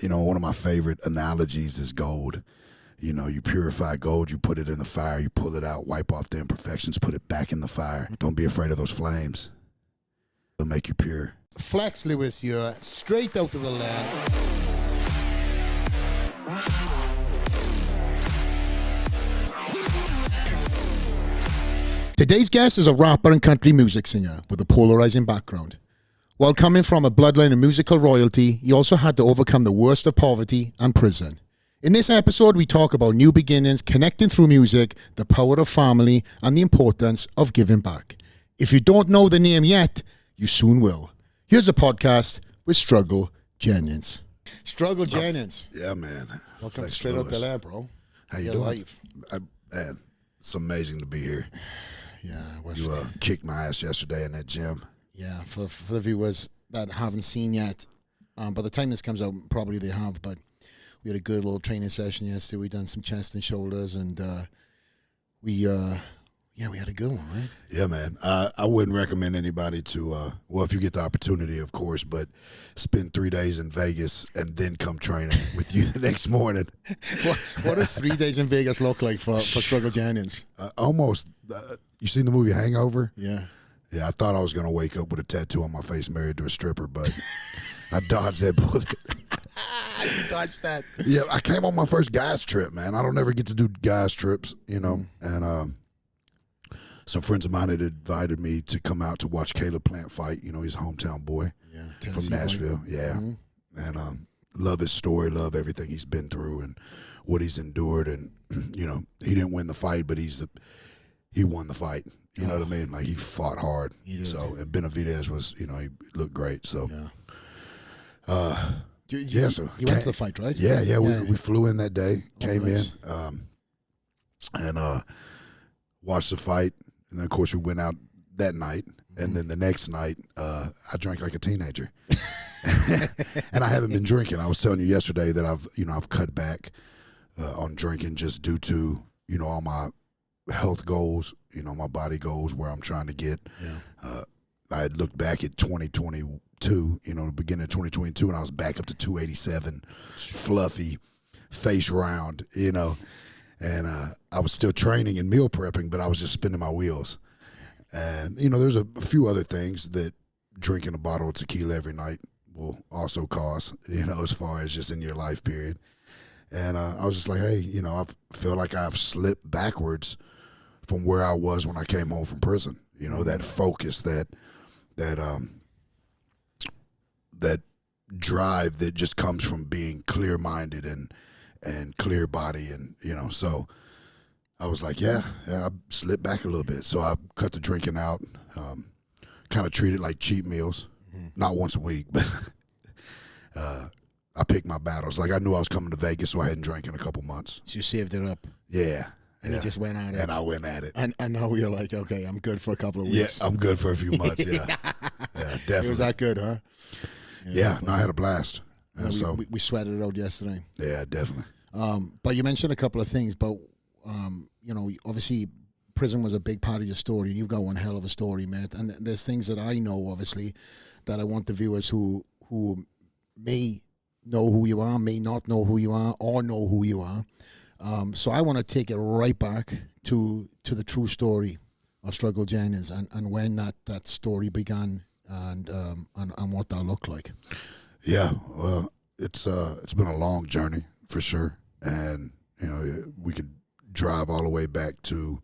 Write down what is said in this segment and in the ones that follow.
one of my favorite analogies is gold. You purify gold, you put it in the fire, you pull it out, wipe off the imperfections, put it back in the fire. Don't be afraid of those flames. They'll make you pure. Flex Lewis, you're straight out of the lair. Today's guest is a rapper and country music singer with a polarizing background. While coming from a bloodline of musical royalty, he also had to overcome the worst of poverty and prison. In this episode, we talk about new beginnings, connecting through music, the power of family, and the importance of giving back. If you don't know the name yet, you soon will. Here's a podcast with Struggle Jennings. Struggle Jennings. Yeah, man. Welcome to Straight Outta The Lair, bro. How you doing? Man, it's amazing to be here. Yeah, you kicked my ass yesterday in that gym. Yeah, for the viewers that haven't seen yet, by the time this comes out, probably they have, but we had a good little training session yesterday. We done some chest and shoulders, and we had a good one, right? Yeah, man. I wouldn't recommend anybody to, if you get the opportunity, of course, but spend 3 days in Vegas and then come training with you the next morning. What does 3 days in Vegas look like for Struggle Jennings? Almost. You seen the movie Hangover? Yeah. Yeah, I thought I was going to wake up with a tattoo on my face married to a stripper, but I dodged that bullet. You dodged that. Yeah, I came on my first guys trip, man. I don't ever get to do guys trips, and some friends of mine had invited me to come out to watch Caleb Plant fight. He's a hometown boy from Nashville. Yeah. Mm-hmm. And love his story, love everything he's been through and what he's endured. And, he didn't win the fight, but he won the fight. You know what I mean? Like, he fought hard. He did. So, and Benavidez was, he looked great. So, you went to the fight, right? Yeah. We flew in that day, came in, and watched the fight. And then, of course, we went out that night. And then the next night, I drank like a teenager. And I haven't been drinking. I was telling you yesterday that I've cut back on drinking just due to, all my health goals, my body goals, where I'm trying to get. Yeah. I had looked back at 2022, the beginning of 2022, and I was back up to 287, fluffy, face round, and I was still training and meal prepping, but I was just spinning my wheels. And, there's a few other things that drinking a bottle of tequila every night will also cause, as far as just in your life period. And I was just like, hey, I feel like I've slipped backwards from where I was when I came home from prison. That focus, that drive that just comes from being clear-minded and clear body, and so I was like, yeah, I slipped back a little bit. So I cut the drinking out, kind of treat it like cheat meals, not once a week, but I picked my battles. Like, I knew I was coming to Vegas, so I hadn't drank in a couple months. So you saved it up. Yeah. And you just went at it. And I went at it. And now you're like, okay, I'm good for a couple of weeks. Yeah, I'm good for a few months, yeah. Yeah, definitely. It was that good, huh? Yeah, no, I had a blast. And so we sweated it out yesterday. Yeah, definitely. But you mentioned a couple of things, but, obviously prison was a big part of your story, and you've got one hell of a story, man. And there's things that I know, obviously, that I want the viewers who may know who you are, may not know who you are, or know who you are. So I want to take it right back to the true story of Struggle Jennings and when that story began and what that looked like. Yeah, well, it's been a long journey for sure, and we could drive all the way back to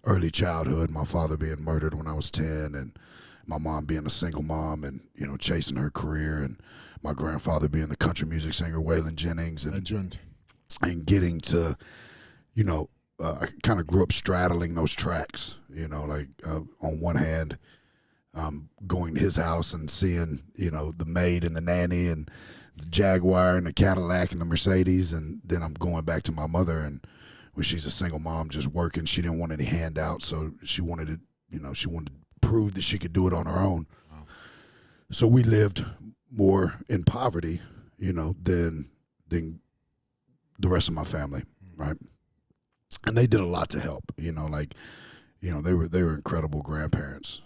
early childhood. My father being murdered when I was 10, and my mom being a single mom and chasing her career, and my grandfather being the country music singer Waylon Jennings, and Legend. And getting to, I kind of grew up straddling those tracks, on one hand, going to his house and seeing, the maid and the nanny and the Jaguar and the Cadillac and the Mercedes. And then I'm going back to my mother, and when she's a single mom just working, she didn't want any handouts. So she wanted to, she wanted to prove that she could do it on her own. Wow. So we lived more in poverty, than the rest of my family, right? And they did a lot to help, they were incredible grandparents.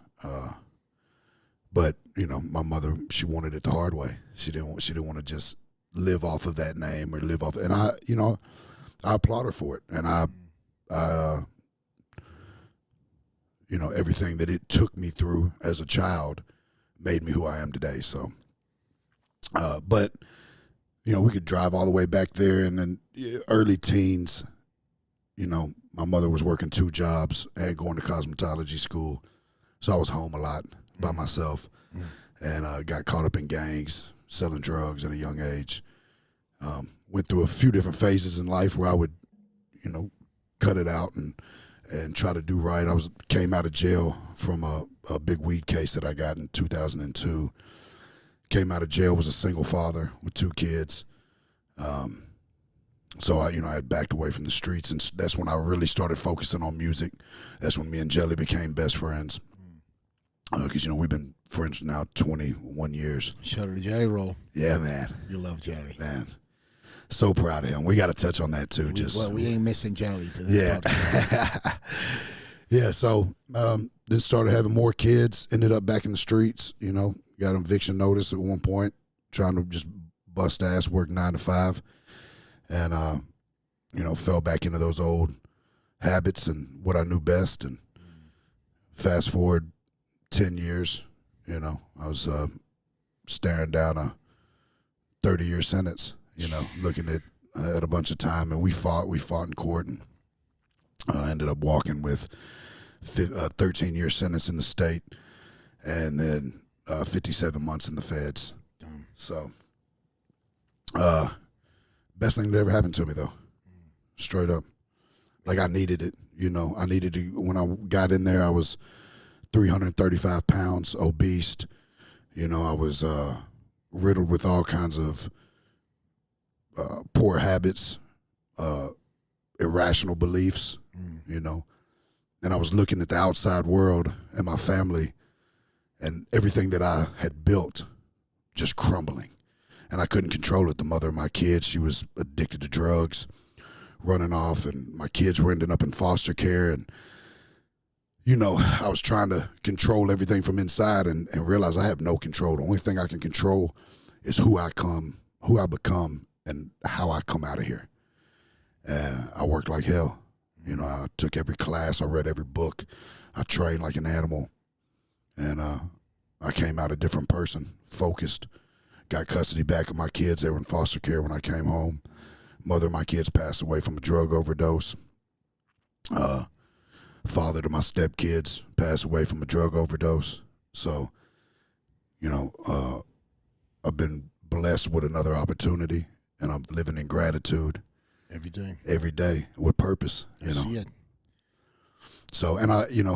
But my mother, she wanted it the hard way. She didn't want to just live off of that name or live off. And I applaud her for it. And everything that it took me through as a child made me who I am today. So, but we could drive all the way back there, and then early teens, my mother was working 2 jobs and going to cosmetology school. So I was home a lot by myself and got caught up in gangs, selling drugs at a young age. Went through a few different phases in life where I would, cut it out and try to do right. Came out of jail from a big weed case that I got in 2002. Came out of jail, was a single father with 2 kids. So I had backed away from the streets, and that's when I really started focusing on music. That's when me and Jelly became best friends. Because, we've been friends now 21 years. Shout out to Jelly Roll. Yeah, man. You love Jelly. Man. So proud of him. We got to touch on that, too. We ain't missing Jelly for this podcast. Yeah, so then started having more kids, ended up back in the streets, got an eviction notice at one point, trying to just bust ass, work 9 to 5, and, fell back into those old habits and what I knew best. And fast forward 10 years, I was staring down a 30-year sentence, looking at a bunch of time, and we fought in court, and ended up walking with 13-year sentence in the state, and then 57 months in the feds. Damn. So, best thing that ever happened to me, though. Straight up. Like, I needed it, I needed to. When I got in there, I was 335 pounds, obese. I was riddled with all kinds of poor habits, irrational beliefs, and I was looking at the outside world and my family and everything that I had built just crumbling, and I couldn't control it. The mother of my kids, she was addicted to drugs, running off, and my kids were ending up in foster care, and I was trying to control everything from inside and realize I have no control. The only thing I can control is who I become, and how I come out of here. And I worked like hell. I took every class, I read every book, I trained like an animal, and I came out a different person, focused, got custody back of my kids. They were in foster care when I came home. Mother of my kids passed away from a drug overdose. Father to my stepkids passed away from a drug overdose. So, I've been blessed with another opportunity, and I'm living in gratitude every day with purpose. I see it. So, and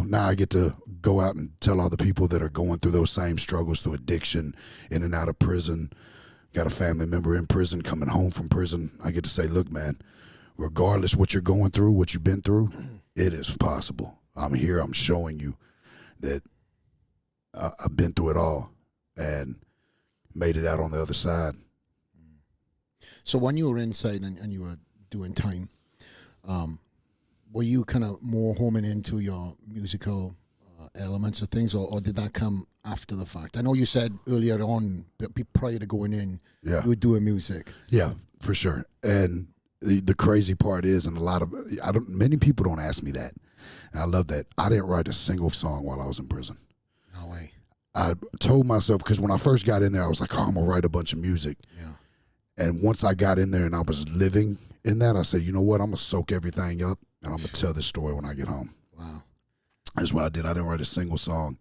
now I get to go out and tell other people that are going through those same struggles, through addiction, in and out of prison. Got a family member in prison, coming home from prison. I get to say, look, man, regardless what you're going through, what you've been through, it is possible. I'm here. I'm showing you that I've been through it all and made it out on the other side. So when you were inside and you were doing time, were you kind of more homing into your musical elements of things, or did that come after the fact? I know you said earlier on, prior to going in, you were doing music. Yeah, for sure. And the crazy part is, and many people don't ask me that, and I love that, I didn't write a single song while I was in prison. No way. I told myself, because when I first got in there, I was like, I'm going to write a bunch of music. Yeah. And once I got in there and I was living in that, I said, you know what, I'm going to soak everything up, and I'm going to tell this story when I get home. Wow. That's what I did. I didn't write a single song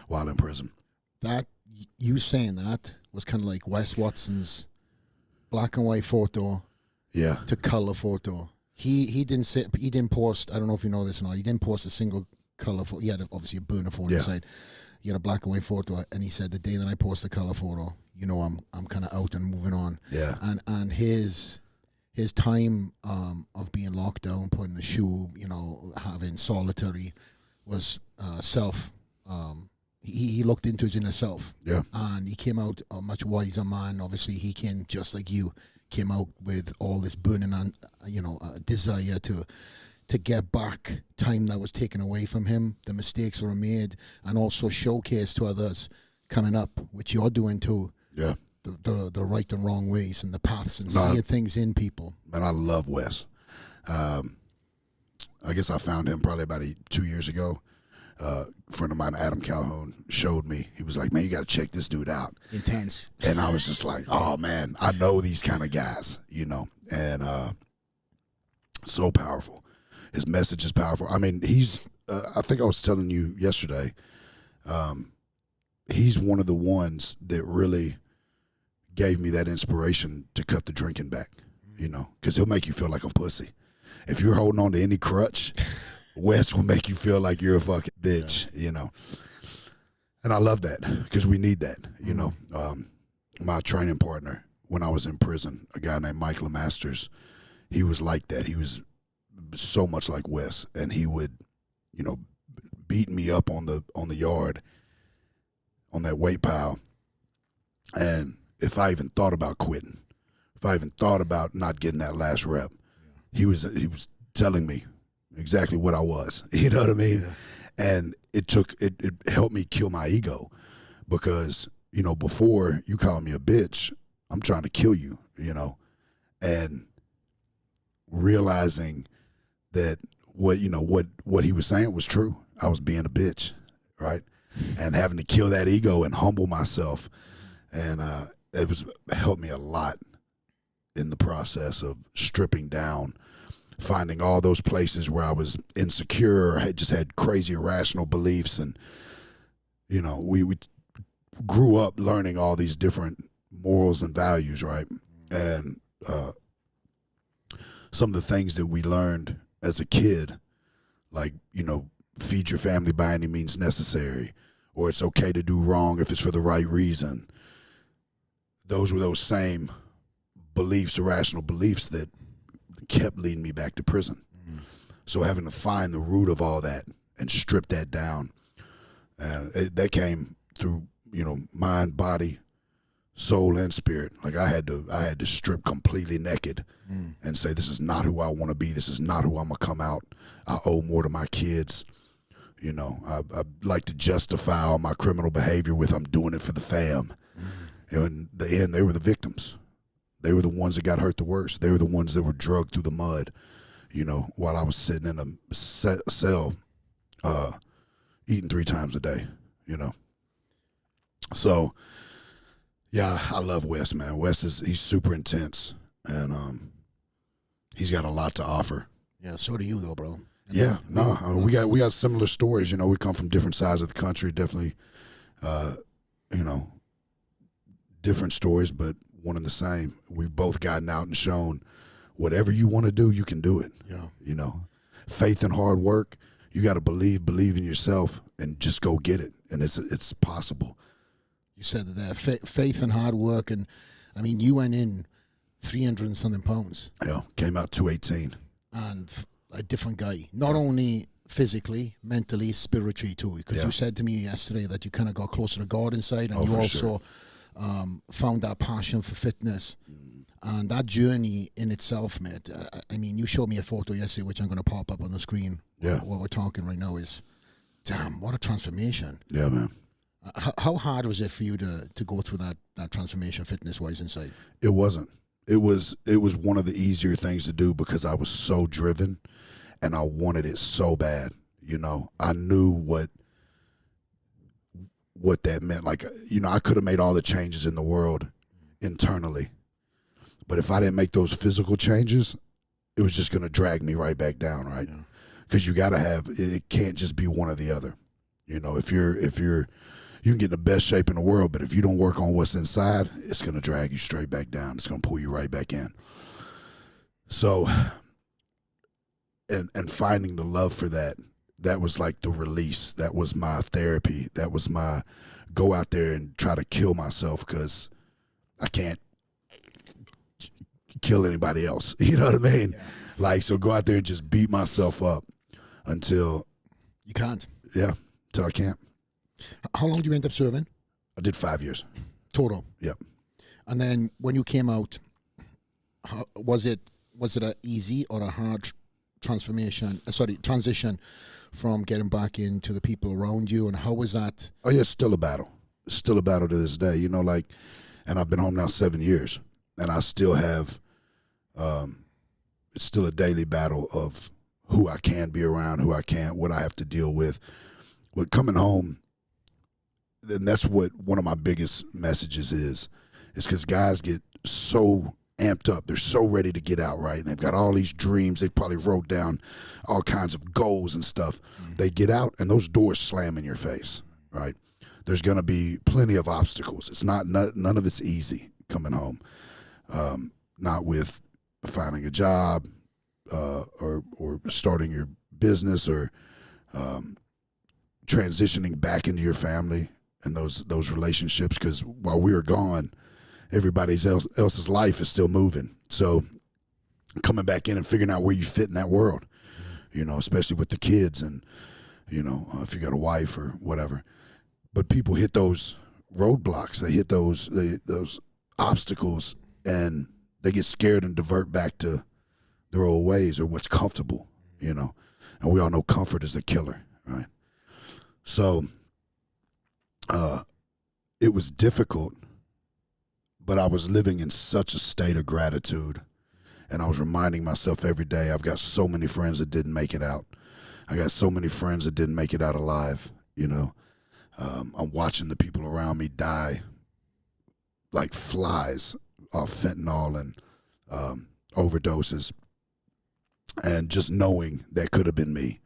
while in prison. That, you saying that was kind of like Wes Watson's black and white photo to color photo. He didn't post, I don't know if you know this or not, he didn't post a single color photo. He had obviously a burner photo inside. He had a black and white photo, and he said, the day that I post a color photo, I'm kind of out and moving on. Yeah. And his time of being locked down, putting the shoe, having solitary, was self. He looked into his inner self. Yeah. And he came out a much wiser man. Obviously, he came just like you, came out with all this burning desire to get back time that was taken away from him, the mistakes that were made, and also showcase to others coming up, which you're doing too. Yeah. the right and wrong ways and the paths and No, seeing things in people. Man, I love Wes. I guess I found him probably about 2 years ago. A friend of mine, Adam Calhoun, showed me. He was like, man, you got to check this dude out. Intense. And I was just like, oh, man, I know these kind of guys, you know, and so powerful. His message is powerful. I mean, he's, I think I was telling you yesterday, he's one of the ones that really gave me that inspiration to cut the drinking back, you know, because he'll make you feel like a pussy. If you're holding on to any crutch, Wes will make you feel like you're a fucking bitch, you know. And I love that because we need that, you know. My training partner when I was in prison, a guy named Mike LeMasters, he was like that. He was so much like Wes, and he would, you know, beat me up on the yard, on that weight pile. And if I even thought about quitting, if I even thought about not getting that last rep, he was telling me exactly what I was. You know what I mean? Yeah. And it helped me kill my ego because, you know, before you call me a bitch, I'm trying to kill you, you know, and realizing that what he was saying was true. I was being a bitch, right? And having to kill that ego and humble myself. And it helped me a lot in the process of stripping down, finding all those places where I was insecure or had crazy irrational beliefs. And, you know, we grew up learning all these different morals and values, right? And some of the things that we learned as a kid, like, you know, feed your family by any means necessary, or it's okay to do wrong if it's for the right reason. Those were those same beliefs, irrational beliefs that kept leading me back to prison. So having to find the root of all that and strip that down, and that came through, you know, mind, body, soul, and spirit. Like I had to strip completely naked and say, this is not who I want to be. This is not who I'm gonna come out. I owe more to my kids. You know, I like to justify all my criminal behavior with I'm doing it for the fam. And in the end, they were the victims. They were the ones that got hurt the worst. They were the ones that were drugged through the mud, you know, while I was sitting in a cell eating 3 times a day, you know. So, yeah, I love Wes, man. Wes he's super intense, and he's got a lot to offer. Yeah, so do you, though, bro. Yeah, no, we got similar stories. You know, we come from different sides of the country. Definitely, you know, different stories, but one and the same. We've both gotten out and shown whatever you want to do, you can do it. Yeah, you know, faith and hard work. You got to believe in yourself, and just go get it. And it's possible. You said that faith and hard work, and I mean, you went in 300 and something pounds. Yeah, came out 218. And a different guy, not only physically, mentally, spiritually too. Because you said to me yesterday that you kind of got closer to God inside, and you also found that passion for fitness. And that journey in itself, mate, I mean, you showed me a photo yesterday, which I'm going to pop up on the screen. Yeah. What we're talking right now is, damn, what a transformation. Yeah, man. How hard was it for you to go through that transformation fitness-wise inside? It wasn't. It was one of the easier things to do because I was so driven and I wanted it so bad. You know, I knew what that meant. Like, you know, I could have made all the changes in the world internally, but if I didn't make those physical changes, it was just going to drag me right back down, right? Because you got to have, it can't just be one or the other. You know, if you're you can get in the best shape in the world, but if you don't work on what's inside, it's going to drag you straight back down. It's going to pull you right back in. So, and finding the love for that was like the release. That was my therapy. That was my go out there and try to kill myself because I can't kill anybody else. You know what I mean? Yeah. Like, so go out there and just beat myself up until you can't. Yeah, until I can't. How long did you end up serving? I did 5 years. Total? Yep. And then when you came out, was it an easy or a hard transition from getting back into the people around you, and how was that? Oh, yeah, it's still a battle. It's still a battle to this day. You know, like, And I've been home now 7 years, and I still have, it's still a daily battle of who I can be around, who I can't, what I have to deal with. But coming home, and that's what one of my biggest messages is because guys get so amped up. They're so ready to get out, right? And they've got all these dreams. They've probably wrote down all kinds of goals and stuff. They get out, and those doors slam in your face, right? There's going to be plenty of obstacles. It's none of it's easy coming home. Not with finding a job or starting your business or transitioning back into your family and those relationships, because while we are gone, everybody else's life is still moving. So coming back in and figuring out where you fit in that world, especially with the kids and, if you got a wife or whatever. But people hit those roadblocks. They hit those obstacles, and they get scared and divert back to their old ways or what's comfortable, And we all know comfort is the killer, right? So it was difficult, but I was living in such a state of gratitude, and I was reminding myself every day, I've got so many friends that didn't make it out. I got so many friends that didn't make it out alive, I'm watching the people around me die like flies off fentanyl and overdoses, and just knowing that could have been me,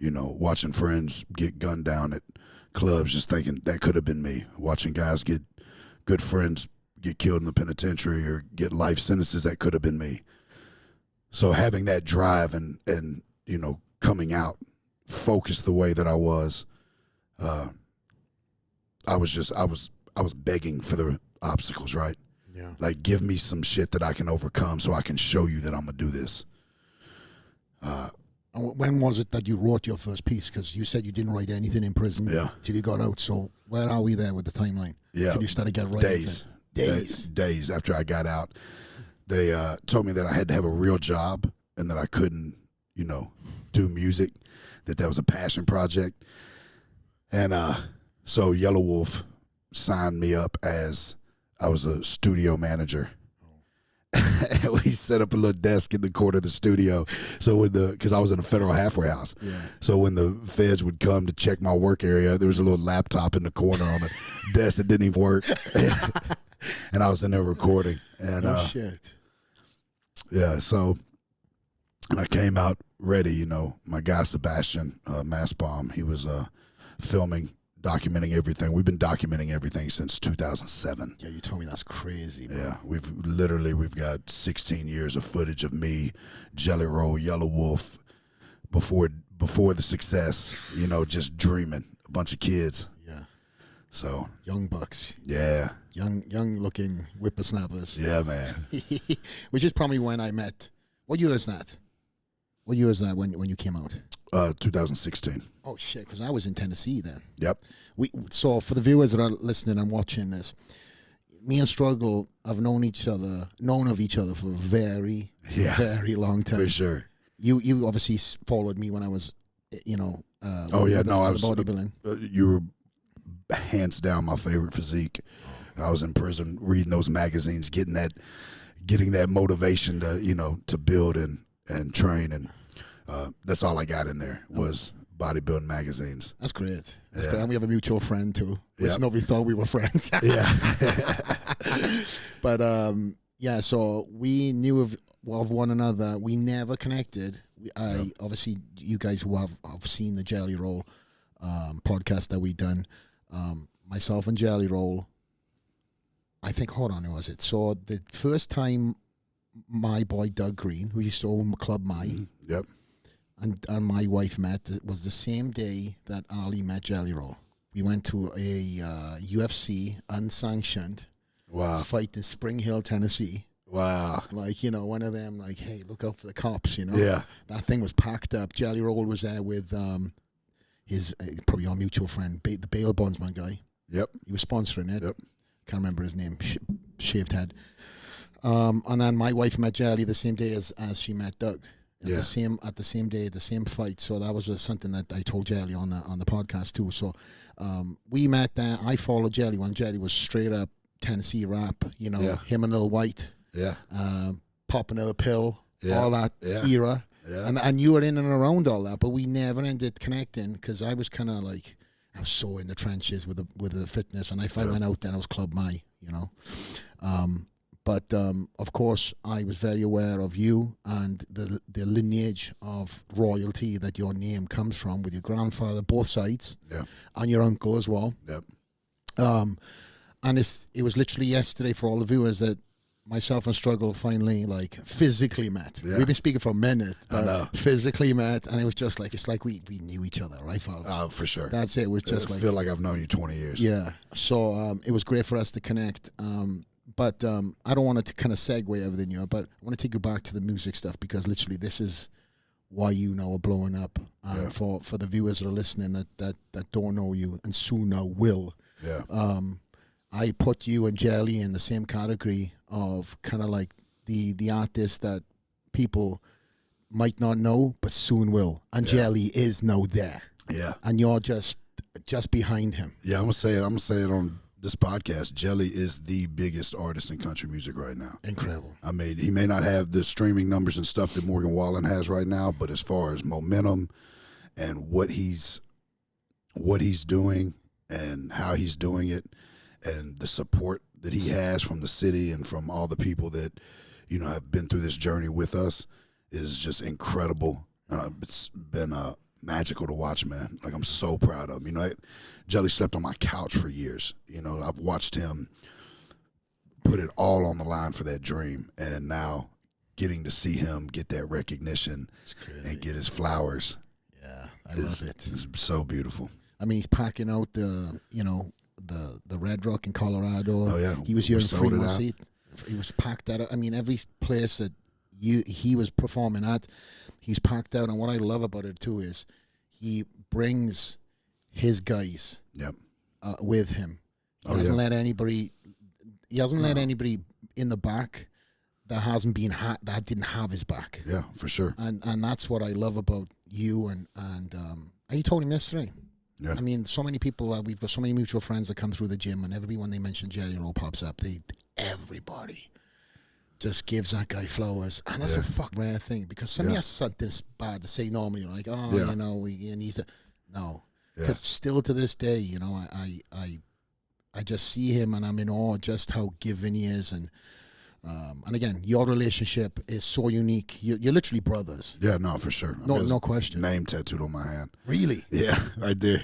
watching friends get gunned down at clubs, just thinking that could have been me, watching guys get good friends get killed in the penitentiary or get life sentences, that could have been me. So having that drive and coming out focused the way that I was, I was begging for the obstacles, right? Yeah. Like, give me some shit that I can overcome so I can show you that I'm gonna do this. When was it that you wrote your first piece? Because you said you didn't write anything in prison till you got out. So where are we there with the timeline? Yeah. Till you started getting writing? Days after I got out, they told me that I had to have a real job and that I couldn't, do music, that was a passion project. And so Yellow Wolf signed me up as I was a studio manager. We set up a little desk in the corner of the studio. So because I was in a federal halfway house. Yeah. So when the feds would come to check my work area, there was a little laptop in the corner on the desk that didn't even work. And I was in there recording. And, oh, shit. Yeah, so I came out ready, my guy Sebastian Massbaum, he was filming, documenting everything. We've been documenting everything since 2007. Yeah, you told me that's crazy, bro. Yeah, we've got 16 years of footage of me, Jelly Roll, Yellow Wolf, before the success, just dreaming, a bunch of kids. Yeah. So young bucks. Yeah. Young looking whippersnappers. Yeah, man. Which is probably when I met. What year is that? What year is that when you came out? 2016. Oh shit! Because I was in Tennessee then. Yep. So for the viewers that are listening and watching this, me and Struggle have known of each other for a very, very long time. For sure. You obviously followed me when I was, I was bodybuilding. You were hands down my favorite physique. I was in prison reading those magazines, getting that motivation to to build and train, and that's all I got in there was bodybuilding magazines. That's great. That's great. And we have a mutual friend too, which nobody thought we were friends. Yeah. But so we knew of one another. We never connected. Obviously, you guys who have seen the Jelly Roll podcast that we done, myself and Jelly Roll, I think, hold on, who was it? So the first time my boy Doug Green, who used to own Club Mai, yep, and my wife met, it was the same day that Ali met Jelly Roll. We went to a UFC unsanctioned fight in Spring Hill, Tennessee. Wow. Like, one of them, like, hey, look out for the cops, Yeah. That thing was packed up. Jelly Roll was there with his, probably our mutual friend, the bail bondsman guy. Yep. He was sponsoring it. Yep. Can't remember his name. Shaved head. And then my wife met Jelly the same day as she met Doug. At the same day, the same fight. So that was something that I told Jelly on the podcast too. So we met there. I followed Jelly when Jelly was straight up Tennessee rap, you know, Yeah. him and Lil White, Yeah. Pop Another Pill, Yeah. all that Yeah. era. Yeah. And you were in and around all that, but we never ended connecting because I was kind of like, I was so in the trenches with the fitness, and if I went out then I was Club My, you know. But of course, I was very aware of you and the lineage of royalty that your name comes from, with your grandfather, both sides, Yeah. and your uncle as well. Yep. And it was literally yesterday for all the viewers that myself and Struggle finally like physically met. Yeah. We've been speaking for a minute, I know. but physically met, and it was just like, it's like we knew each other, right, Father? For sure. That's it. It was just I like, feel like I've known you 20 years. yeah. So it was great for us to connect. But I don't want to kind of segue everything here, but I want to take you back to the music stuff, because literally this is why you now are blowing up. Yeah. For the viewers that are listening that don't know you and soon now will. Yeah. I put you and Jelly in the same category of kind of like the artist that people might not know but soon will. And Jelly is now there. Yeah. And you're just behind him. Yeah, I'm gonna say it on this podcast. Jelly is the biggest artist in country music right now. Incredible. I mean, he may not have the streaming numbers and stuff that Morgan Wallen has right now, but as far as momentum and what he's doing and how he's doing it, and the support that he has from the city and from all the people that, you know, have been through this journey with us, is just incredible. It's been magical to watch, man. Like, I'm so proud of him. You know, Jelly slept on my couch for years. You know, I've watched him put it all on the line for that dream, and now getting to see him get that recognition and get his flowers. Yeah, I love it. It's so beautiful. I mean, he's packing out the Red Rock in Colorado. Oh, yeah. He was here We in sold it Fremont out. Seat. He was packed out. I mean, every place that he was performing at, he's packed out. And what I love about it too is he brings his guys Yep. with him. He Oh, hasn't yeah. let anybody. He hasn't let anybody in the back that hasn't been that didn't have his back. Yeah, for sure. And that's what I love about you. And you told him yesterday. Yeah. I mean, so many people, we've got so many mutual friends that come through the gym, and everybody, when they mention Jelly Roll pops up, everybody just gives that guy flowers. And that's a fuck rare thing, because somebody has something bad to say normally, like, oh, you know, he needs to. No. Because still to this day, you know, I just see him and I'm in awe just how giving he is. And again, your relationship is so unique. You're literally brothers. Yeah, no, for sure. No question. Name tattooed on my hand. Really? Yeah, right there.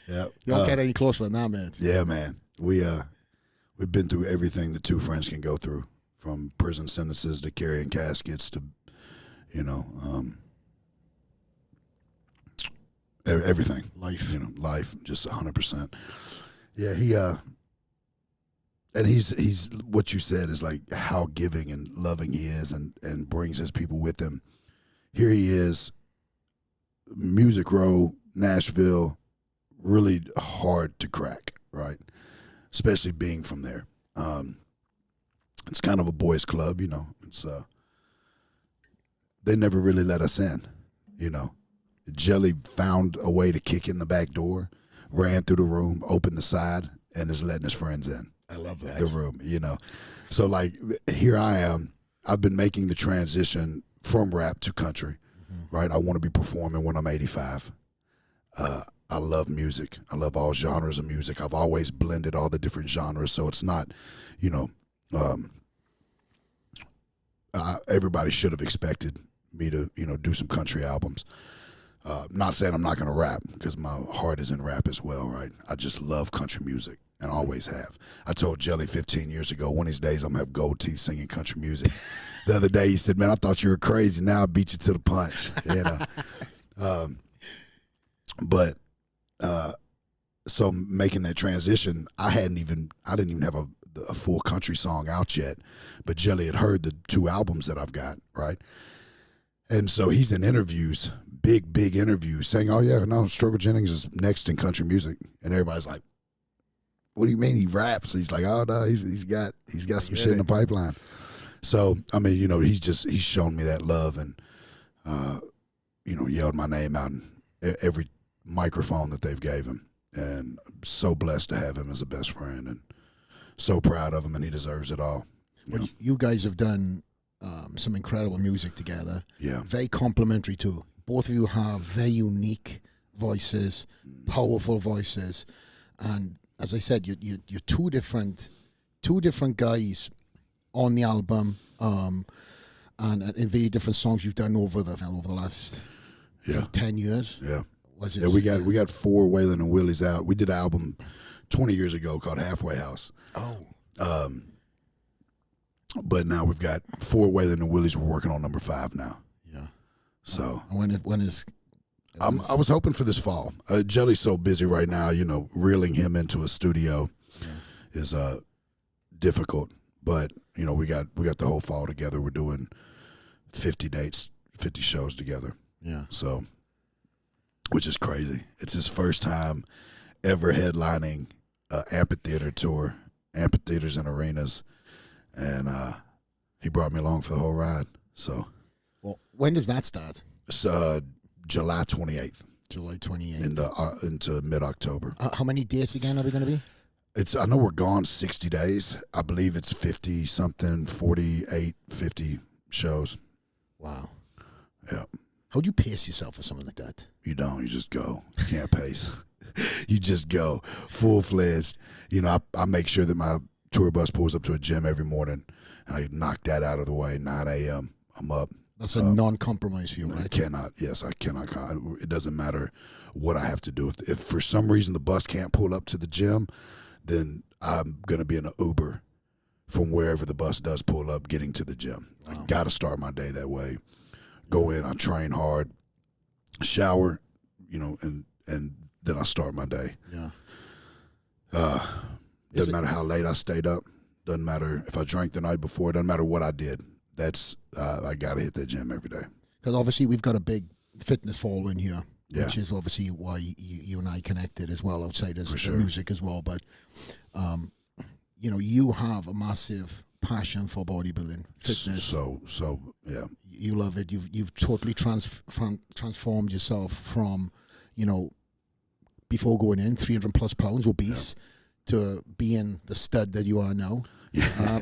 Yeah. You don't get any closer than that, man. Yeah, man. We've been through everything that two friends can go through, from prison sentences to carrying caskets to, you know, everything. Life. You know, life, just 100%. Yeah, and he's what you said is like how giving and loving he is, and brings his people with him. Here he is, Music Row, Nashville, really hard to crack, right? Especially being from there. It's kind of a boys' club, you know. It's they never really let us in, you know. Jelly found a way to kick in the back door, ran through the room, opened the side, and is letting his friends in. I love that. The room, you know. So, like, here I am. I've been making the transition from rap to country, right? I want to be performing when I'm 85. I love music. I love all genres of music. I've always blended all the different genres, so it's not, you know, everybody should have expected me to, you know, do some country albums. Not saying I'm not going to rap, because my heart is in rap as well, right? I just love country music and always have. I told Jelly 15 years ago, one of these days I'm going to have gold teeth singing country music. The other day he said, man, I thought you were crazy. Now I beat you to the punch, you know. So making that transition, I didn't even have a full country song out yet, but Jelly had heard the 2 albums that I've got, right? And so he's in interviews, big interviews, saying, oh yeah, no, Struggle Jennings is next in country music. And everybody's like, what do you mean he raps? He's like, oh no, he's got some shit in the pipeline. So, I mean, you know, he's shown me that love, and you know, yelled my name out in every microphone that they've gave him. And I'm so blessed to have him as a best friend. And so proud of him, and he deserves it all. Well, you guys have done some incredible music together. Yeah. Very complimentary too. Both of you have very unique voices, powerful voices, and as I said, you're two different guys on the album, and in very different songs you've done over the last 10 years. Yeah. Was it? Yeah, we got 4 Waylon and Willie's out. We did an album 20 years ago called Halfway House. Oh. But now we've got 4 Waylon and Willie's. We're working on number 5 now. Yeah. So when is? I was hoping for this fall. Jelly's so busy right now. Reeling him into a studio is difficult. But we got the whole fall together. We're doing 50 dates, 50 shows together. Yeah. So, which is crazy. It's his first time ever headlining an amphitheater tour, amphitheaters and arenas, and he brought me along for the whole ride. So, well, when does that start? It's July 28th. July 28th. Into mid-October. How many dates again are they going to be? I know we're gone 60 days. I believe it's 50-something, 48, 50 shows. Wow. Yeah. How do you pace yourself for something like that? You don't. You just go. You can't pace. You just go full-fledged. I make sure that my tour bus pulls up to a gym every morning, and I knock that out of the way. 9 a.m. I'm up. That's a non-compromise for you, right? I cannot. It doesn't matter what I have to do. If for some reason the bus can't pull up to the gym, then I'm going to be in an Uber from wherever the bus does pull up getting to the gym. I got to start my day that way. Go in, I train hard, shower, and then I start my day. Yeah. Doesn't matter how late I stayed up. Doesn't matter if I drank the night before. Doesn't matter what I did. That's I got to hit that gym every day. Because obviously we've got a big fitness following here, Yeah. which is obviously why you and I connected as well outside of sure. the music as well. But, you have a massive passion for bodybuilding, fitness. So yeah. You love it. You've totally transformed yourself from, before going in 300 plus pounds obese to being the stud that you are now.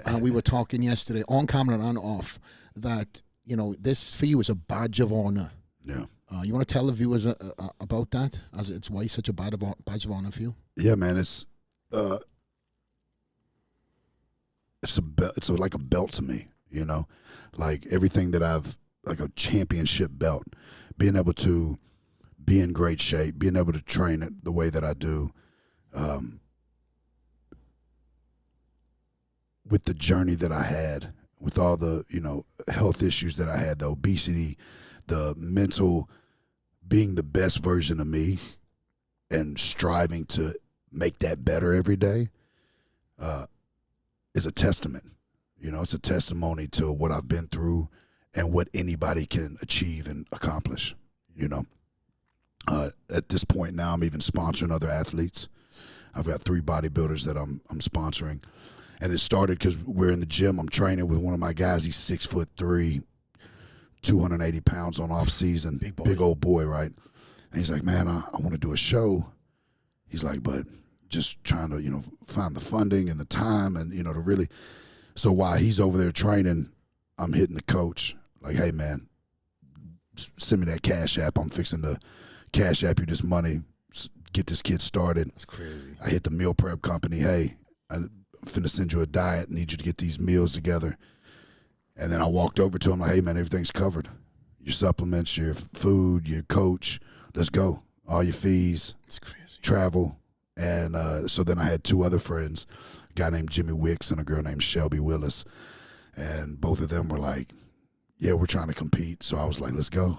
And we were talking yesterday on camera and off that this for you is a badge of honor. Yeah. You want to tell the viewers about that, as it's why such a badge of honor for you? Yeah, man. It's like a belt to me. Like everything that like a championship belt, being able to be in great shape, being able to train it the way that I do, with the journey that I had, with all the, health issues that I had, the obesity, the mental, being the best version of me and striving to make that better every day, is a testament. It's a testimony to what I've been through and what anybody can achieve and accomplish, At this point now, I'm even sponsoring other athletes. I've got 3 bodybuilders that I'm sponsoring. And it started because we're in the gym. I'm training with one of my guys. He's 6'3", 280 pounds on off season. Big old boy, right? And he's like, man, I want to do a show. He's like, but just trying to, find the funding and the time and, to really. So while he's over there training, I'm hitting the coach like, hey, man, send me that Cash App. I'm fixing to Cash App you this money, get this kid started. That's crazy. I hit the meal prep company. Hey, I'm finna send you a diet. Need you to get these meals together. And then I walked over to him like, hey, man, everything's covered. Your supplements, your food, your coach. Let's go. All your fees. That's crazy. Travel. And so then I had 2 other friends, a guy named Jimmy Wicks and a girl named Shelby Willis. And both of them were like, yeah, we're trying to compete. So I was like, let's go.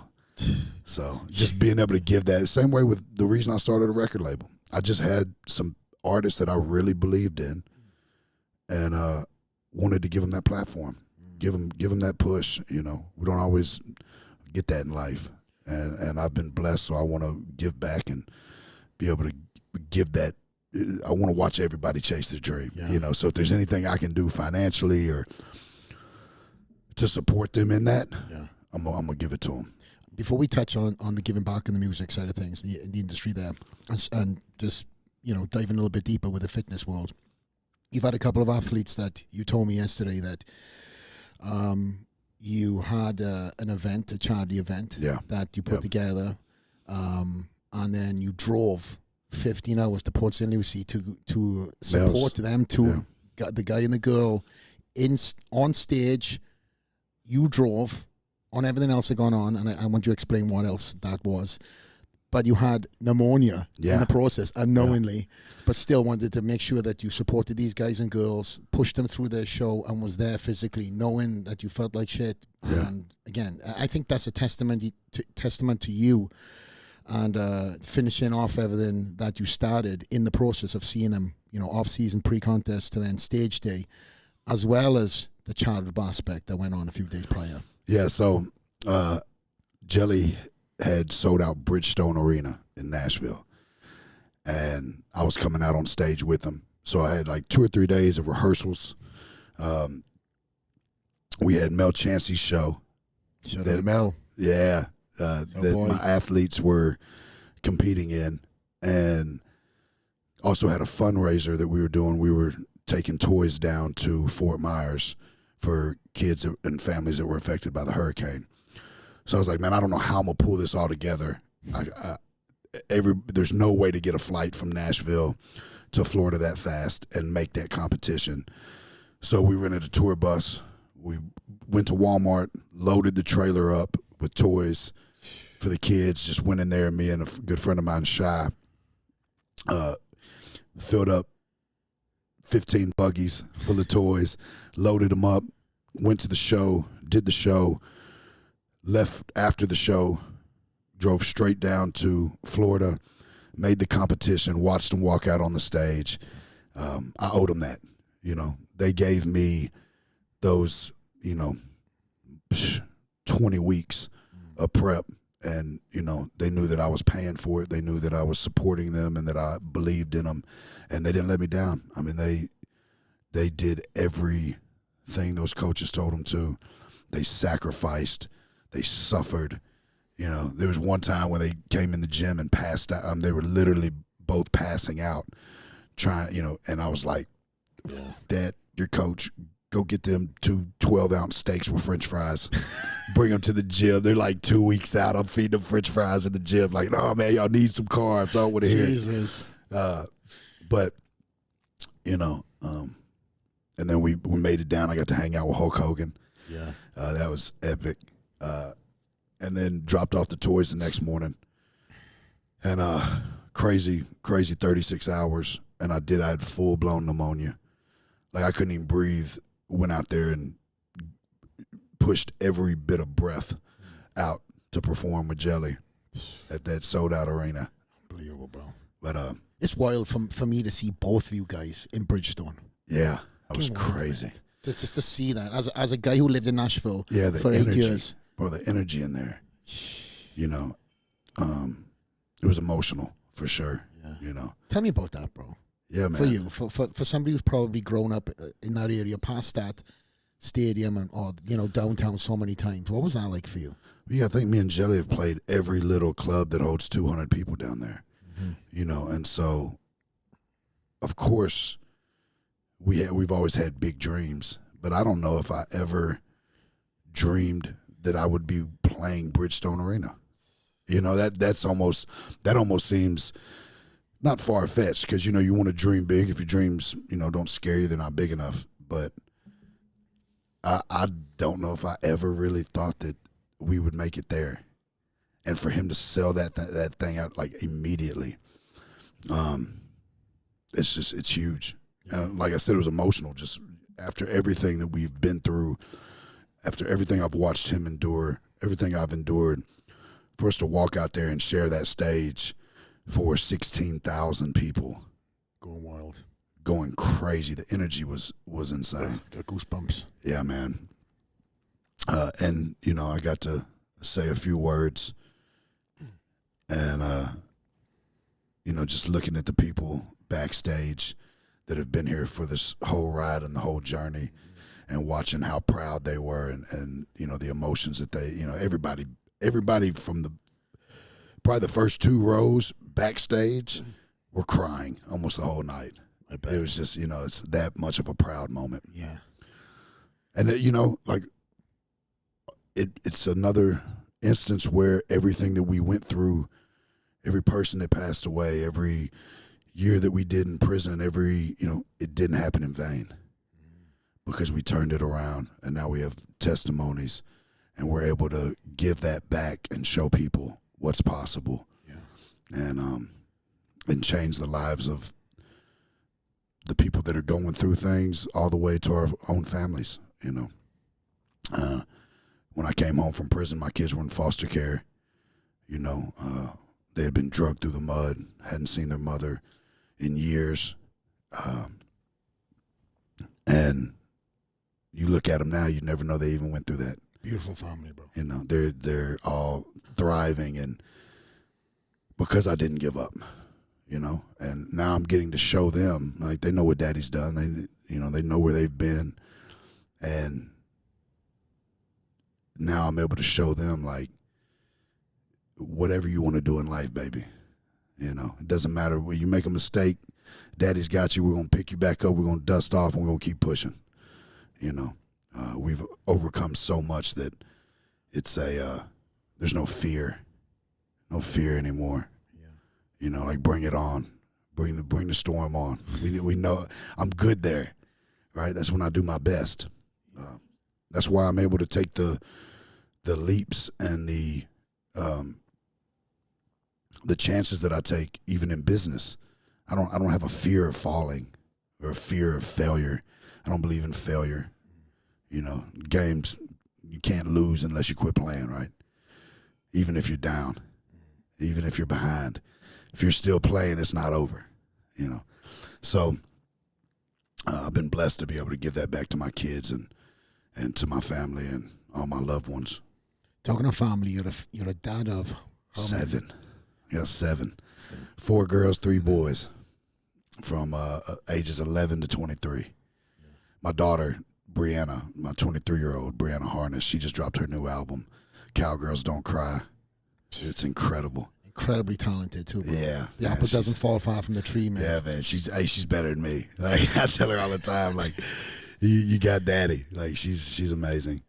So just being able to give that, same way with the reason I started a record label. I just had some artists that I really believed in and wanted to give them that platform, give them that push. We don't always get that in life. And I've been blessed, so I want to give back and be able to give that. I want to watch everybody chase their dream, So if there's anything I can do financially or to support them in that, I'm gonna give it to them. Before we touch on the giving back and the music side of things, the industry there, and just diving a little bit deeper with the fitness world, you've had a couple of athletes that you told me yesterday that you had an event, a charity event that you put together, and then you drove 15 hours to Port St. Lucie to support them, the guy and the girl on stage. You drove on everything else that gone on, and I want you to explain what else that was. But you had pneumonia in the process, unknowingly, but still wanted to make sure that you supported these guys and girls, pushed them through their show, and was there physically, knowing that you felt like shit. Yeah. And again, I think that's a testament to you, and finishing off everything that you started in the process of seeing them, off-season, pre-contest to then stage day, as well as the charitable aspect that went on a few days prior. Yeah, so Jelly had sold out Bridgestone Arena in Nashville, and I was coming out on stage with them. So I had like 2 or 3 days of rehearsals. We had Mel Chancey's show. Shout out to Mel. Yeah, that my athletes were competing in, and also had a fundraiser that we were doing. We were taking toys down to Fort Myers for kids and families that were affected by the hurricane. So I was like, man, I don't know how I'm going to pull this all together. There's no way to get a flight from Nashville to Florida that fast and make that competition. So we rented a tour bus. We went to Walmart, loaded the trailer up with toys for the kids, just went in there, me and a good friend of mine, Shy, filled up 15 buggies full of toys, loaded them up, went to the show, did the show, left after the show, drove straight down to Florida, made the competition, watched them walk out on the stage. I owed them that. They gave me those, 20 weeks of prep, and, they knew that I was paying for it. They knew that I was supporting them and that I believed in them, and they didn't let me down. I mean, they did everything those coaches told them to. They sacrificed. They suffered. There was one time when they came in the gym and passed out. They were literally both passing out, trying, and I was like, Dad, your coach, go get them 2 12-ounce steaks with French fries. Bring them to the gym. They're like 2 weeks out. I'm feeding them French fries in the gym. Like, no, man, y'all need some carbs. I don't want to hear it. But, and then we made it down. I got to hang out with Hulk Hogan. Yeah. That was epic. And then dropped off the toys the next morning. And crazy 36 hours. And I had full-blown pneumonia. Like, I couldn't even breathe. Went out there and pushed every bit of breath out to perform with Jelly at that sold-out arena. Unbelievable, bro. But it's wild for me to see both of you guys in Bridgestone. Yeah, that was crazy. Just to see that as a guy who lived in Nashville for energy, 8 years. Bro, the energy in there, it was emotional for sure. Yeah. Tell me about that, bro. Yeah, man. For you, for somebody who's probably grown up in that area, past that stadium or downtown so many times, what was that like for you? Yeah, I think me and Jelly have played every little club that holds 200 people down there. Mm-hmm. And so, of course, we've always had big dreams, but I don't know if I ever dreamed that I would be playing Bridgestone Arena. That almost seems not far-fetched, because you want to dream big. If your dreams don't scare you, they're not big enough. But I don't know if I ever really thought that we would make it there, and for him to sell that thing out like immediately, it's huge. Like I said, it was emotional. Just after everything that we've been through, after everything I've watched him endure, everything I've endured, for us to walk out there and share that stage for 16,000 people. Going wild. Going crazy. The energy was insane. Got goosebumps. Yeah, man. And, I got to say a few words. And, just looking at the people backstage that have been here for this whole ride and the whole journey, and watching how proud they were, and the emotions that they, everybody from probably the first 2 rows backstage were crying almost the whole night. I bet. It was just, it's that much of a proud moment. Yeah. And, like, it's another instance where everything that we went through, every person that passed away, every year that we did in prison, it didn't happen in vain because we turned it around, and now we have testimonies, and we're able to give that back and show people what's possible. Yeah. And change the lives of the people that are going through things all the way to our own families, When I came home from prison, my kids were in foster care. They had been drugged through the mud, hadn't seen their mother in years. And you look at them now, you never know they even went through that. Beautiful family, bro. They're all thriving, and because I didn't give up, and now I'm getting to show them, like, they know what daddy's done. They know where they've been, and now I'm able to show them, like, whatever you want to do in life, baby. It doesn't matter. When you make a mistake, daddy's got you. We're going to pick you back up. We're going to dust off, and we're going to keep pushing. We've overcome so much that it's there's no fear anymore. Yeah. Like, bring it on. Bring the storm on. We know I'm good there, right? That's when I do my best. That's why I'm able to take the leaps and the chances that I take, even in business. I don't have a fear of falling or a fear of failure. I don't believe in failure. Games, you can't lose unless you quit playing, right? Even if you're down, even if you're behind, if you're still playing, it's not over. So I've been blessed to be able to give that back to my kids and to my family and all my loved ones. Talking of family, you're a dad of how 7. many? I got 7. 4 girls, 3 boys, from ages 11 to 23. My daughter, Brianna, my 23-year-old, Brianna Harness, she just dropped her new album, Cowgirls Don't Cry. It's incredible. Incredibly talented, too, bro. Yeah. The apple doesn't fall far from the tree, man. Yeah, man. She's better than me. Like, I tell her all the time, like, you got daddy. Like, she's amazing.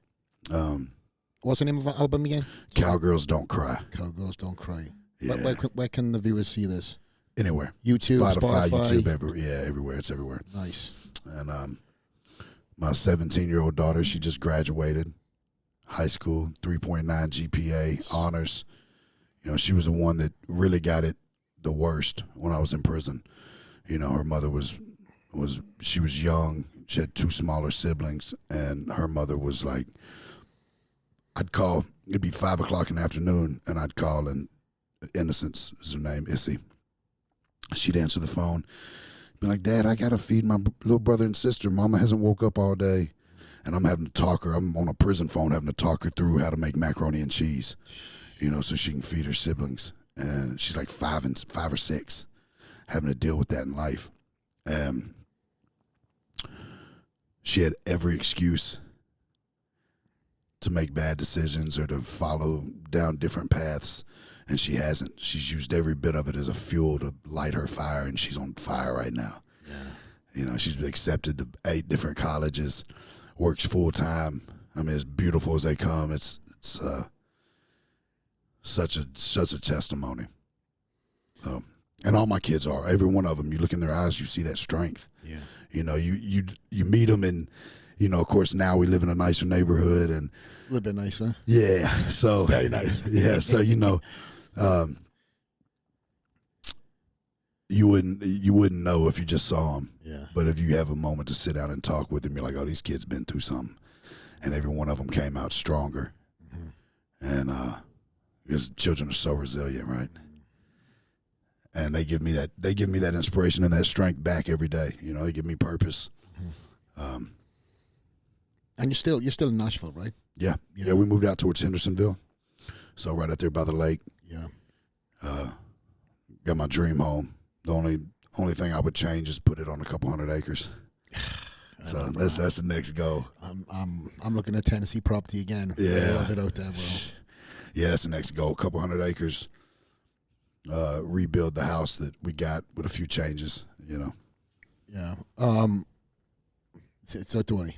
What's the name of the album again? Cowgirls Don't Cry. Cowgirls Don't Cry. Yeah. Where can the viewers see this? Anywhere. YouTube, Spotify. YouTube, everywhere. It's everywhere. Nice. And my 17-year-old daughter, she just graduated high school, 3.9 GPA, honors. She was the one that really got it the worst when I was in prison. Her mother she was young. She had 2 smaller siblings, and her mother was like, I'd call, it'd be 5 o'clock in the afternoon, and I'd call, and Innocence is her name, Issy. She'd answer the phone, be like, Dad, I got to feed my little brother and sister. Mama hasn't woke up all day. And I'm having to talk her. I'm on a prison phone having to talk her through how to make macaroni and cheese, so she can feed her siblings. And she's like 5 or 6, having to deal with that in life. She had every excuse to make bad decisions or to follow down different paths, and she hasn't. She's used every bit of it as a fuel to light her fire, and she's on fire right now. Yeah. She's accepted to 8 different colleges, works full time. I mean, as beautiful as they come, it's such a testimony. And all my kids are. Every one of them. You look in their eyes, you see that strength. Yeah. You meet them, and of course now we live in a nicer neighborhood and a little bit nicer. Yeah. So very nice. Yeah. So you wouldn't know if you just saw them. Yeah. But if you have a moment to sit down and talk with them, you're like, oh, these kids been through something, and every one of them came out stronger. Mm-hmm. And because children are so resilient, right? And they give me that inspiration and that strength back every day. They give me purpose. Mm-hmm. And you're still in Nashville, right? Yeah. Yeah, we moved out towards Hendersonville. So right out there by the lake. Yeah. Got my dream home. The only thing I would change is put it on a couple hundred acres. So that's the next goal. I'm looking at Tennessee property again. Yeah. I love it out there, bro. Yeah, that's the next goal. A couple hundred acres. Rebuild the house that we got with a few changes, Yeah. So Tony,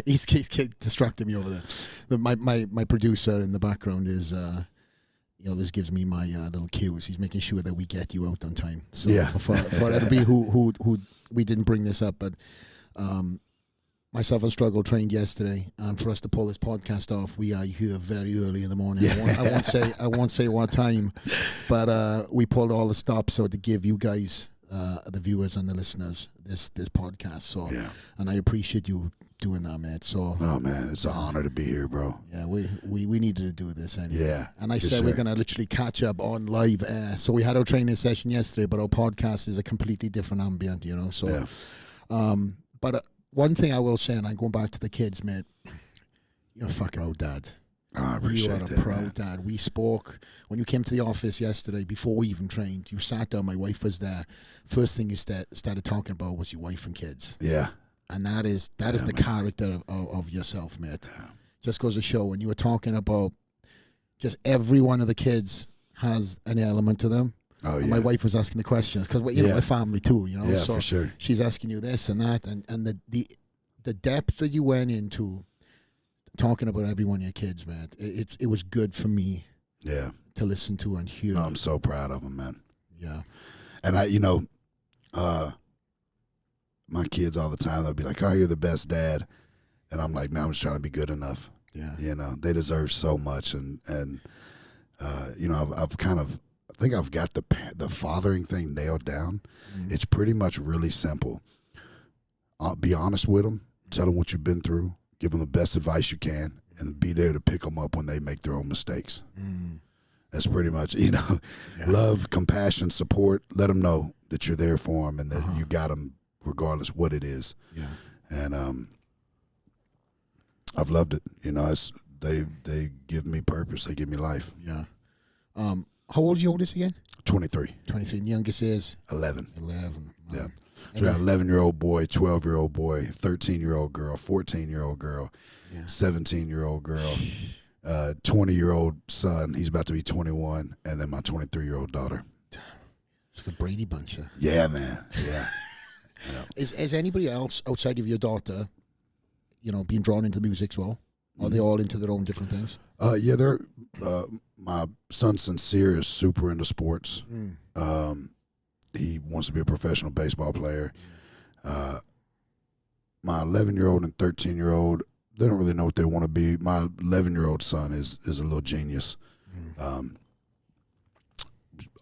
he's distracting me over there. My producer in the background is this gives me my little cues. He's making sure that we get you out on time. So Yeah. for everybody who we didn't bring this up, but myself and Struggle trained yesterday, and for us to pull this podcast off, we are here very early in the morning. Yeah. I won't say what time, but we pulled all the stops so to give you guys, the viewers and the listeners, this podcast. So, Yeah. and I appreciate you doing that, mate. So, Oh man, it's an honor to be here, bro. yeah, we needed to do this anyway. Yeah. And I said we're gonna literally catch up on live air. So we had our training session yesterday, but our podcast is a completely different ambient, So, Yeah. But one thing I will say, and I'm going back to the kids, mate. You're a fucking old dad. Oh, I appreciate You are that, a proud man. dad. We spoke when you came to the office yesterday before we even trained. You sat down. My wife was there. First thing you started talking about was your wife and kids. Yeah. And that is the man. character of yourself, mate. Yeah. Just goes to show when you were talking about just every one of the kids has an element to them. Oh, and yeah. my wife was asking the questions because know my family too, Yeah, so for sure. she's asking you this and that, and the depth that you went into talking about every one of your kids, man. It was good for me. Yeah. To listen to and hear. I'm so proud of them, man. Yeah. And my kids all the time, they'll be like, "Oh, you're the best dad," and I'm like, "Man, I'm just trying to be good enough." Yeah. They deserve so much, and I've kind of. I think I've got the fathering thing nailed down. Mm-hmm. It's pretty much really simple. Be honest with them. Tell them what you've been through. Give them the best advice you can, and be there to pick them up when they make their own mistakes. Mm. That's pretty much, love, compassion, support. Let them know that you're there for them and that you got them regardless what it is. Yeah. And I've loved it. They give me purpose. They give me life. Yeah. How old is your oldest again? 23. 23. And the youngest is? 11. 11. Yeah. So we got an 11-year-old boy, 12-year-old boy, 13-year-old girl, 14-year-old girl, 17-year-old girl, 20-year-old son. He's about to be 21, and then my 23-year-old daughter. It's like a Brady bunch. Yeah, man. Yeah. Is anybody else outside of your daughter, being drawn into music as well? Are they all into their own different things? Yeah, they're. My son Sincere is super into sports. He wants to be a professional baseball player. My 11-year-old and 13-year-old, they don't really know what they want to be. My 11-year-old son is a little genius.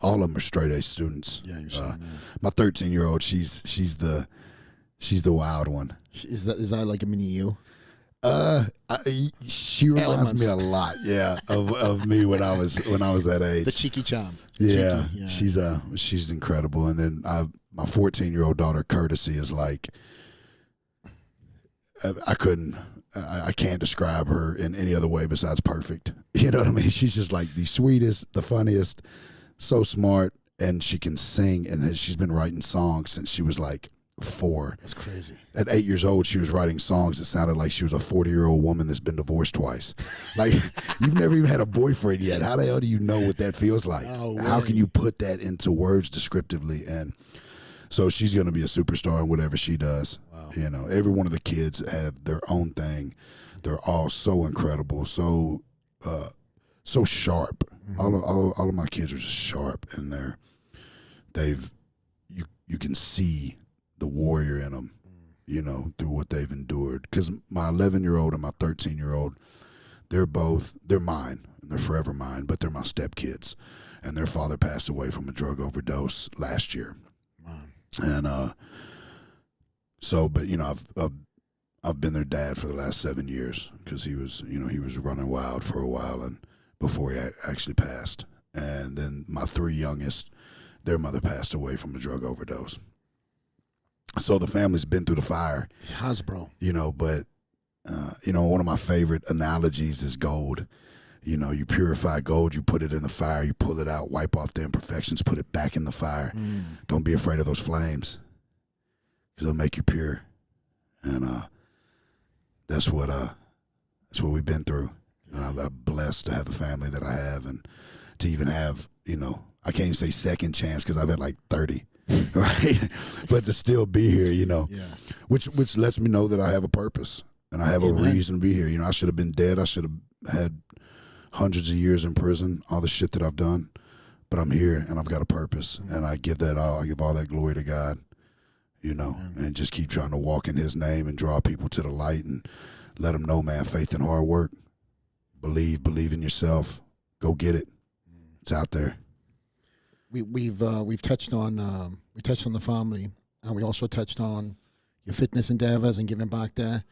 All of them are straight A students. Yeah, you're saying, my 13-year-old, she's the wild one. Is that like a mini you? She reminds me a lot, of me when I was that age. The cheeky charm. Yeah, cheeky, yeah. She's incredible. And then my 14-year-old daughter Courtesy is like, I can't describe her in any other way besides perfect. You know what I mean? She's just like the sweetest, the funniest, so smart, and she can sing. And she's been writing songs since she was like 4. That's crazy. At 8 years old, she was writing songs that sounded like she was a 40-year-old woman that's been divorced twice. Like, you've never even had a boyfriend yet. How the hell do you know what that feels like? Oh, how can you put that into words descriptively? And so she's going to be a superstar in whatever she does. Wow. Every one of the kids have their own thing. They're all so incredible, so sharp. Mm-hmm. All of my kids are just sharp, and you can see the warrior in them, through what they've endured. Because my 11-year-old and my 13-year-old, they're mine, and they're forever mine, but they're my stepkids. And their father passed away from a drug overdose last year. Wow. And I've been their dad for the last 7 years because he was running wild for a while and before he actually passed. And then my 3 youngest, their mother passed away from a drug overdose. So the family's been through the fire. It has, bro. But one of my favorite analogies is gold. You purify gold, you put it in the fire, you pull it out, wipe off the imperfections, put it back in the fire. Don't be afraid of those flames because they'll make you pure. And that's what we've been through. I'm blessed to have the family that I have and to even have, I can't even say second chance because I've had like 30. right? But to still be here, you know, Yeah. which lets me know that I have a purpose and I have a reason to be here. You know, I should have been dead. I should have had hundreds of years in prison, all the shit that I've done. But I'm here and I've got a purpose, and I give all that glory to God, you know, and just keep trying to walk in His name and draw people to the light and let them know, man, faith and hard work. Believe in yourself. Go get it. It's out there. We've touched on the family, and we also touched on your fitness endeavors and giving back there.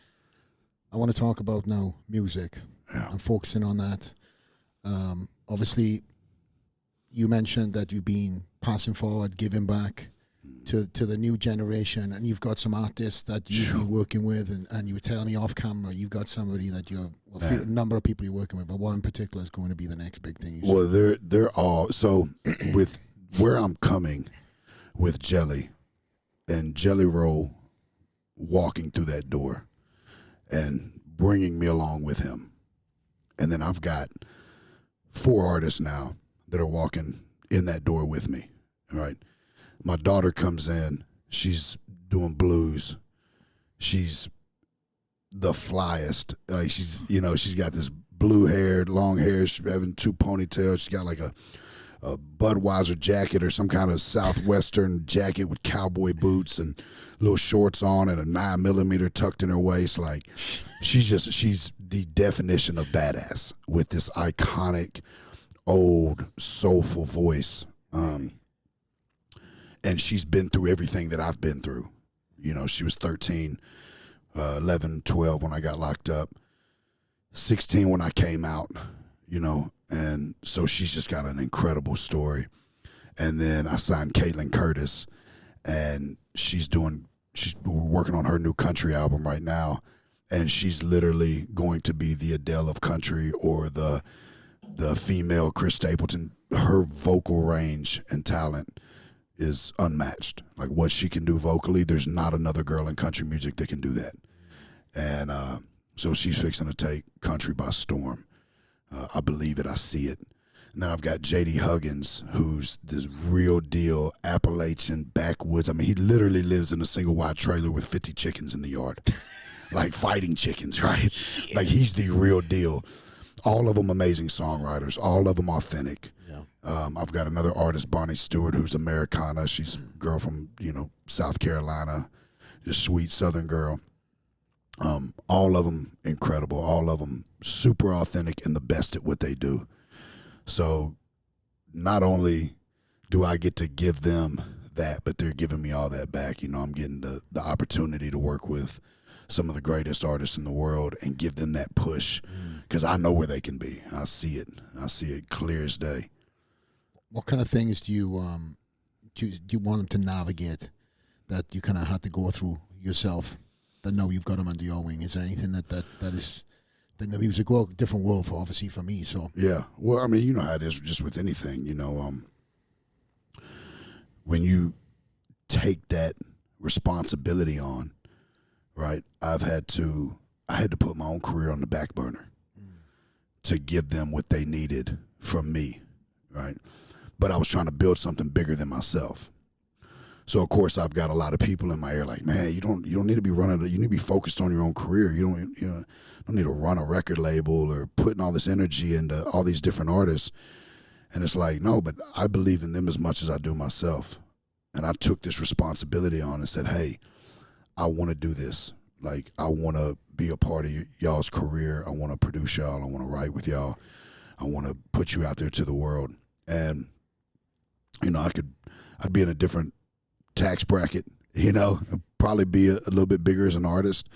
I want to talk about now music. Yeah. I'm focusing on that. Obviously, you mentioned that you've been passing forward, giving back to the new generation, and you've got some artists that you've been working with, and you were telling me off camera you've got somebody that a number of people you're working with, but one in particular is going to be the next big thing. Well, they're all so with where I'm coming with Jelly and Jelly Roll walking through that door and bringing me along with him, and then I've got 4 artists now that are walking in that door with me, right? My daughter comes in, she's doing blues. She's the flyest. Like she's got this blue hair, long hair, she's having 2 ponytails. She's got like a Budweiser jacket or some kind of Southwestern jacket with cowboy boots and little shorts on and a 9mm tucked in her waist. Like she's the definition of badass with this iconic old soulful voice, and she's been through everything that I've been through. You know, she was 13, 11, 12 when I got locked up, 16 when I came out, you know, and so she's just got an incredible story. And then I signed Caitlin Curtis, and we're working on her new country album right now, and she's literally going to be the Adele of country, or the female Chris Stapleton. Her vocal range and talent is unmatched. Like what she can do vocally, there's not another girl in country music that can do that. And so she's fixing to take country by storm. I believe it. I see it. And then I've got J.D. Huggins, who's this real deal Appalachian backwoods. I mean, he literally lives in a single wide trailer with 50 chickens in the yard, like fighting chickens, right? Like he's the real deal. All of them amazing songwriters, all of them authentic. Yeah. I've got another artist, Bonnie Stewart, who's Americana. She's a girl from, South Carolina, just sweet Southern girl. All of them incredible. All of them super authentic and the best at what they do. So not only do I get to give them that, but they're giving me all that back. I'm getting the opportunity to work with some of the greatest artists in the world and give them that push, because I know where they can be. I see it. I see it clear as day. What kind of things do you want them to navigate that you kind of had to go through yourself that now you've got them under your wing? Is there anything that is in the music world, different world obviously for me? So yeah, well, I mean, you know how it is just with anything. When you take that responsibility on, right? I had to put my own career on the back burner to give them what they needed from me, right? But I was trying to build something bigger than myself. So of course I've got a lot of people in my ear like, man, you don't need to be running. You need to be focused on your own career. You don't need to run a record label or putting all this energy into all these different artists. And it's like, no, but I believe in them as much as I do myself. And I took this responsibility on and said, hey, I want to do this. Like, I want to be a part of y'all's career. I want to produce y'all. I want to write with y'all. I want to put you out there to the world. And, I'd be in a different tax bracket, probably be a little bit bigger as an artist,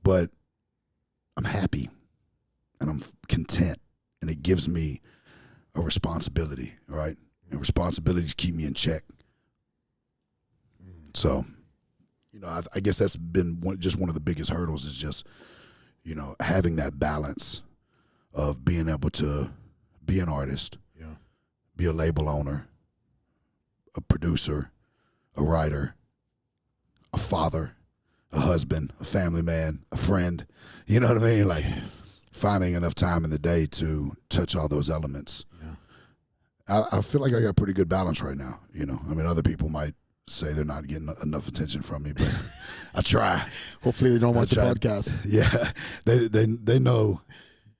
but I'm happy and I'm content, and it gives me a responsibility, right? And responsibilities keep me in check. So, I guess that's been one of the biggest hurdles is just, having that balance of being able to be an artist, be a label owner, a producer, a writer, a father, a husband, a family man, a friend. You know what I mean? Like finding enough time in the day to touch all those elements. Yeah. I feel like I got a pretty good balance right now. I mean, other people might say they're not getting enough attention from me, but I try. Hopefully they don't watch the podcast. Yeah, they know.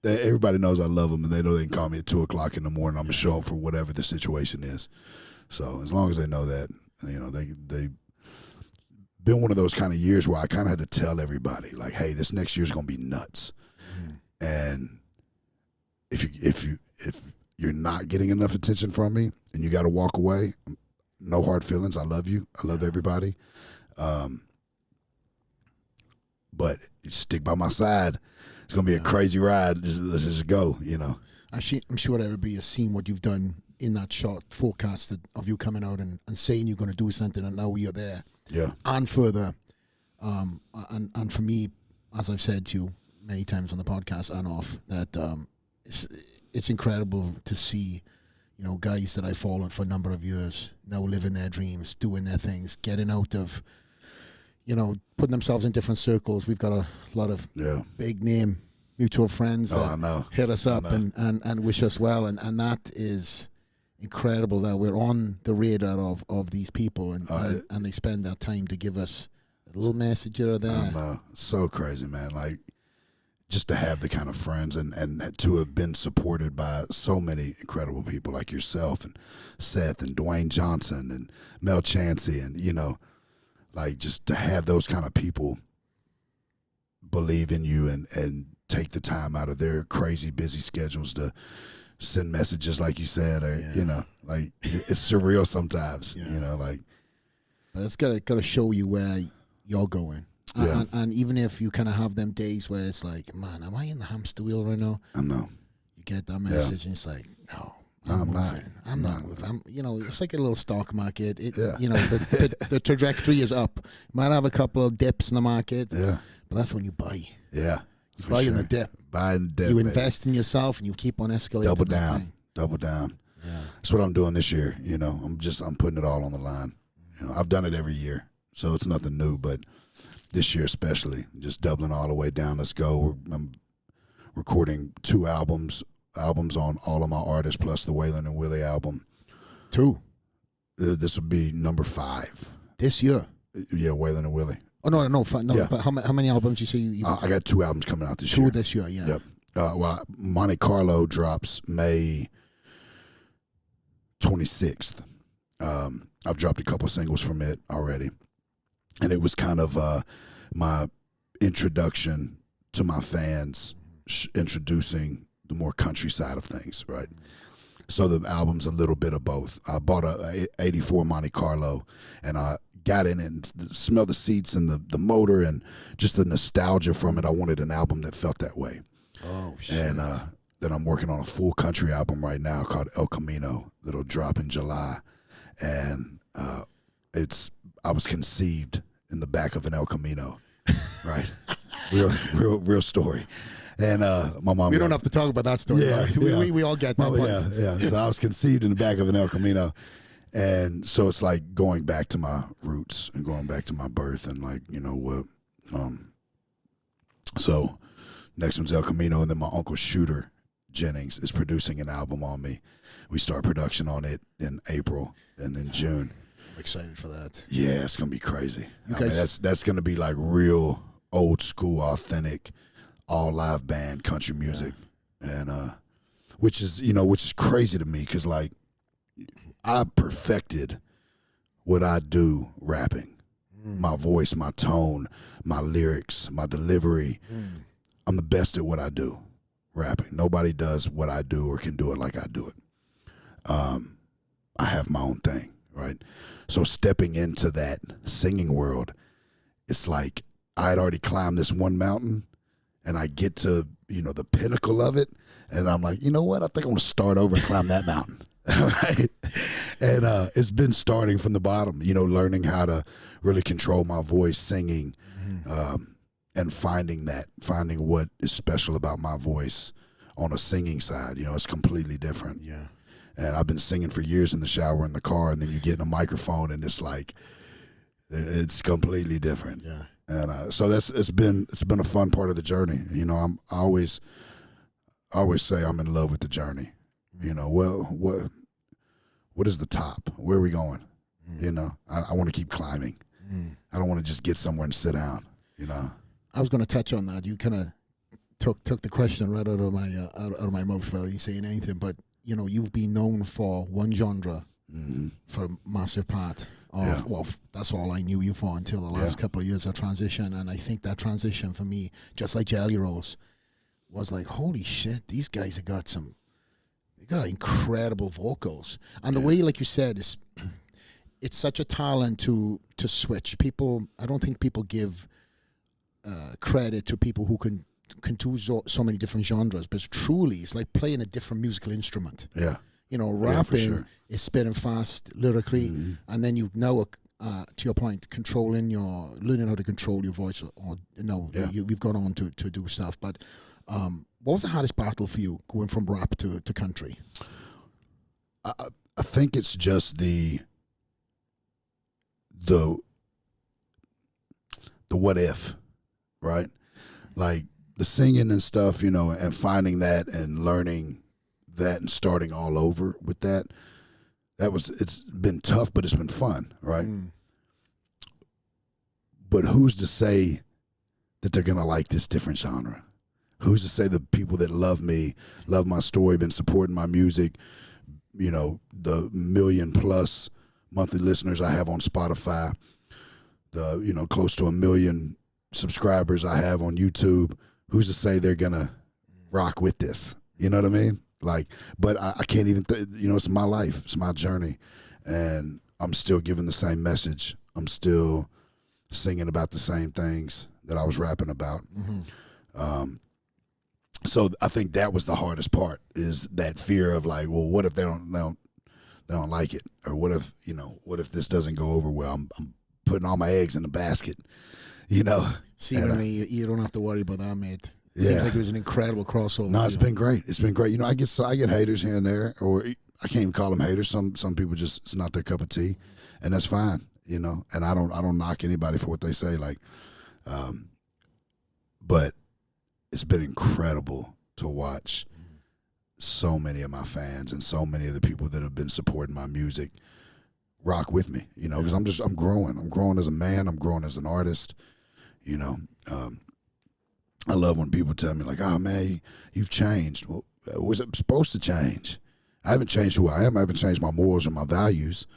Everybody knows I love them, and they know they can call me at 2:00 in the morning. I'm gonna show up for whatever the situation is. So as long as they know that, they been one of those kind of years where I kind of had to tell everybody, like, hey, this next year's gonna be nuts, and if you're not getting enough attention from me and you got to walk away, no hard feelings. I love you. I love everybody, but stick by my side. It's gonna be a crazy ride. Let's just go. I'm sure everybody has seen what you've done in that short forecasted of you coming out and saying you're going to do something, and now you're there. Yeah. And further, and for me, as I've said to you many times on the podcast and off, that it's incredible to see, guys that I followed for a number of years now living their dreams, doing their things, getting out of, putting themselves in different circles. We've got a lot of big name mutual friends that hit us up and wish us well, and that is incredible that we're on the radar of these people, and they spend that time to give us a little message here or there. So crazy, man. Like, just to have the kind of friends and to have been supported by so many incredible people like yourself and Seth and Dwayne Johnson and Mel Chansey, and like, just to have those kind of people believe in you and take the time out of their crazy busy schedules to send messages, like you said, or like, it's surreal sometimes. Like, but it's gotta show you where you're going. And even if you kind of have them days where it's like, man, am I in the hamster wheel right now? I know. You get that message and it's like, no, I'm not moving. It's like a little stock market. The trajectory is up. You might have a couple of dips in the market, but that's when you buy. Yeah. You buy in the dip. Buy in the dip. You invest in yourself and you keep on escalating. Double down. Yeah. That's what I'm doing this year. I'm putting it all on the line. I've done it every year, so it's nothing new, but this year especially, just doubling all the way down. Let's go. I'm recording 2 albums on all of my artists, plus the Waylon and Willie album. 2. This would be number 5 this year. Yeah, Waylon and Willie. Oh no! Yeah. But how many albums you say you? I got 2 albums coming out this year. 2 this year, yeah. Yep. Well, Monte Carlo drops May 26th. I've dropped a couple singles from it already, and it was kind of my introduction to my fans, introducing the more country side of things, right? So the album's a little bit of both. I bought a 84 Monte Carlo, and I got in and smelled the seats and the motor and just the nostalgia from it. I wanted an album that felt that way. Oh, shit. And then I'm working on a full country album right now called El Camino that'll drop in July. And I was conceived in the back of an El Camino, right? real story. And my mom. We don't have to talk about that story. Yeah, right? We all get that. Yeah. So I was conceived in the back of an El Camino. And so it's like going back to my roots and going back to my birth and like, what. So next one's El Camino, and then my uncle Shooter Jennings is producing an album on me. We start production on it in April and then June. I'm excited for that. Yeah, it's going to be crazy. That's going to be like real old school, authentic, all live band country music. And which is crazy to me because like, I perfected what I do rapping. My voice, my tone, my lyrics, my delivery. I'm the best at what I do, rapping. Nobody does what I do or can do it like I do it. I have my own thing, right? So stepping into that singing world, it's like I had already climbed this one mountain and I get to, the pinnacle of it. And I'm like, you know what? I think I'm going to start over and climb that mountain. Right. And it's been starting from the bottom, learning how to really control my voice singing, and finding what is special about my voice on a singing side. It's completely different. Yeah. And I've been singing for years in the shower, in the car, and then you get in a microphone and it's like, it's completely different. Yeah. And so it's been a fun part of the journey. I always say I'm in love with the journey. What is the top? Where are we going? You know, I want to keep climbing. I don't want to just get somewhere and sit down. You know, I was going to touch on that. You kind of took the question right out of my mouth without you saying anything. But you know, you've been known for one genre for a massive part of. Well, that's all I knew you for until the last couple of years of transition. And I think that transition for me, just like Jelly Rolls, was like, holy shit, these guys have got they got incredible vocals. And the way, like you said, it's such a talent to switch. I don't think people give credit to people who can do so many different genres, but it's like playing a different musical instrument. Yeah. You know, rapping is spitting fast lyrically, and then you know, to your point, learning how to control your voice, or you've gone on to do stuff. But what was the hardest battle for you going from rap to country? I think it's just the what if, right? Like the singing and stuff, you know, and finding that and learning that and starting all over with that. It's been tough, but it's been fun, right? But who's to say that they're gonna like this different genre? Who's to say the people that love me, love my story, been supporting my music, you know, the 1 million+ monthly listeners I have on Spotify, the, you know, close to 1 million subscribers I have on YouTube, who's to say they're gonna rock with this? You know what I mean? Like, but I can't even, you know, it's my life, it's my journey, and I'm still giving the same message. I'm still singing about the same things that I was rapping about. So I think that was the hardest part, is that fear of like, well, what if they don't like it, or what if this doesn't go over well? I'm putting all my eggs in the basket, you know. See, you don't have to worry about that, mate. It seems like it was an incredible crossover. No, it's been great. It's been great. You know, I get haters here and there, or I can't even call them haters. Some people just, it's not their cup of tea, and that's fine. You know, and I don't knock anybody for what they say. Like, but it's been incredible to watch so many of my fans and so many of the people that have been supporting my music rock with me. You know, because I'm growing. I'm growing as a man. I'm growing as an artist. You know. I love when people tell me, like, oh, man, you've changed. Well, was it supposed to change? I haven't changed who I am. I haven't changed my morals or my values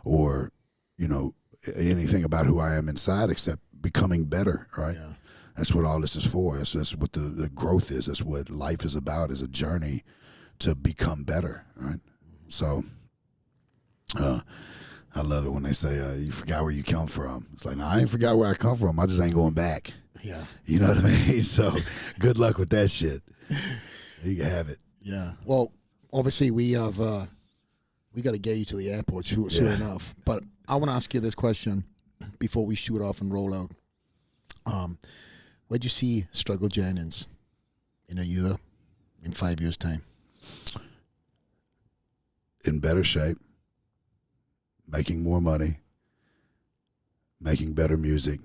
or, you know, anything about who I am inside except becoming better, right? Yeah. That's what all this is for. That's what the growth is. That's what life is about, is a journey to become better, right? So I love it when they say, you forgot where you come from. It's like, no, I ain't forgot where I come from. I just ain't going back. Yeah. You know what I mean? So good luck with that shit. You can have it. Yeah. Well, obviously we got to get you to the airport soon enough. But I want to ask you this question before we shoot off and roll out. Where'd you see Struggle Jennings in a year, in 5 years' time? In better shape, making more money, making better music,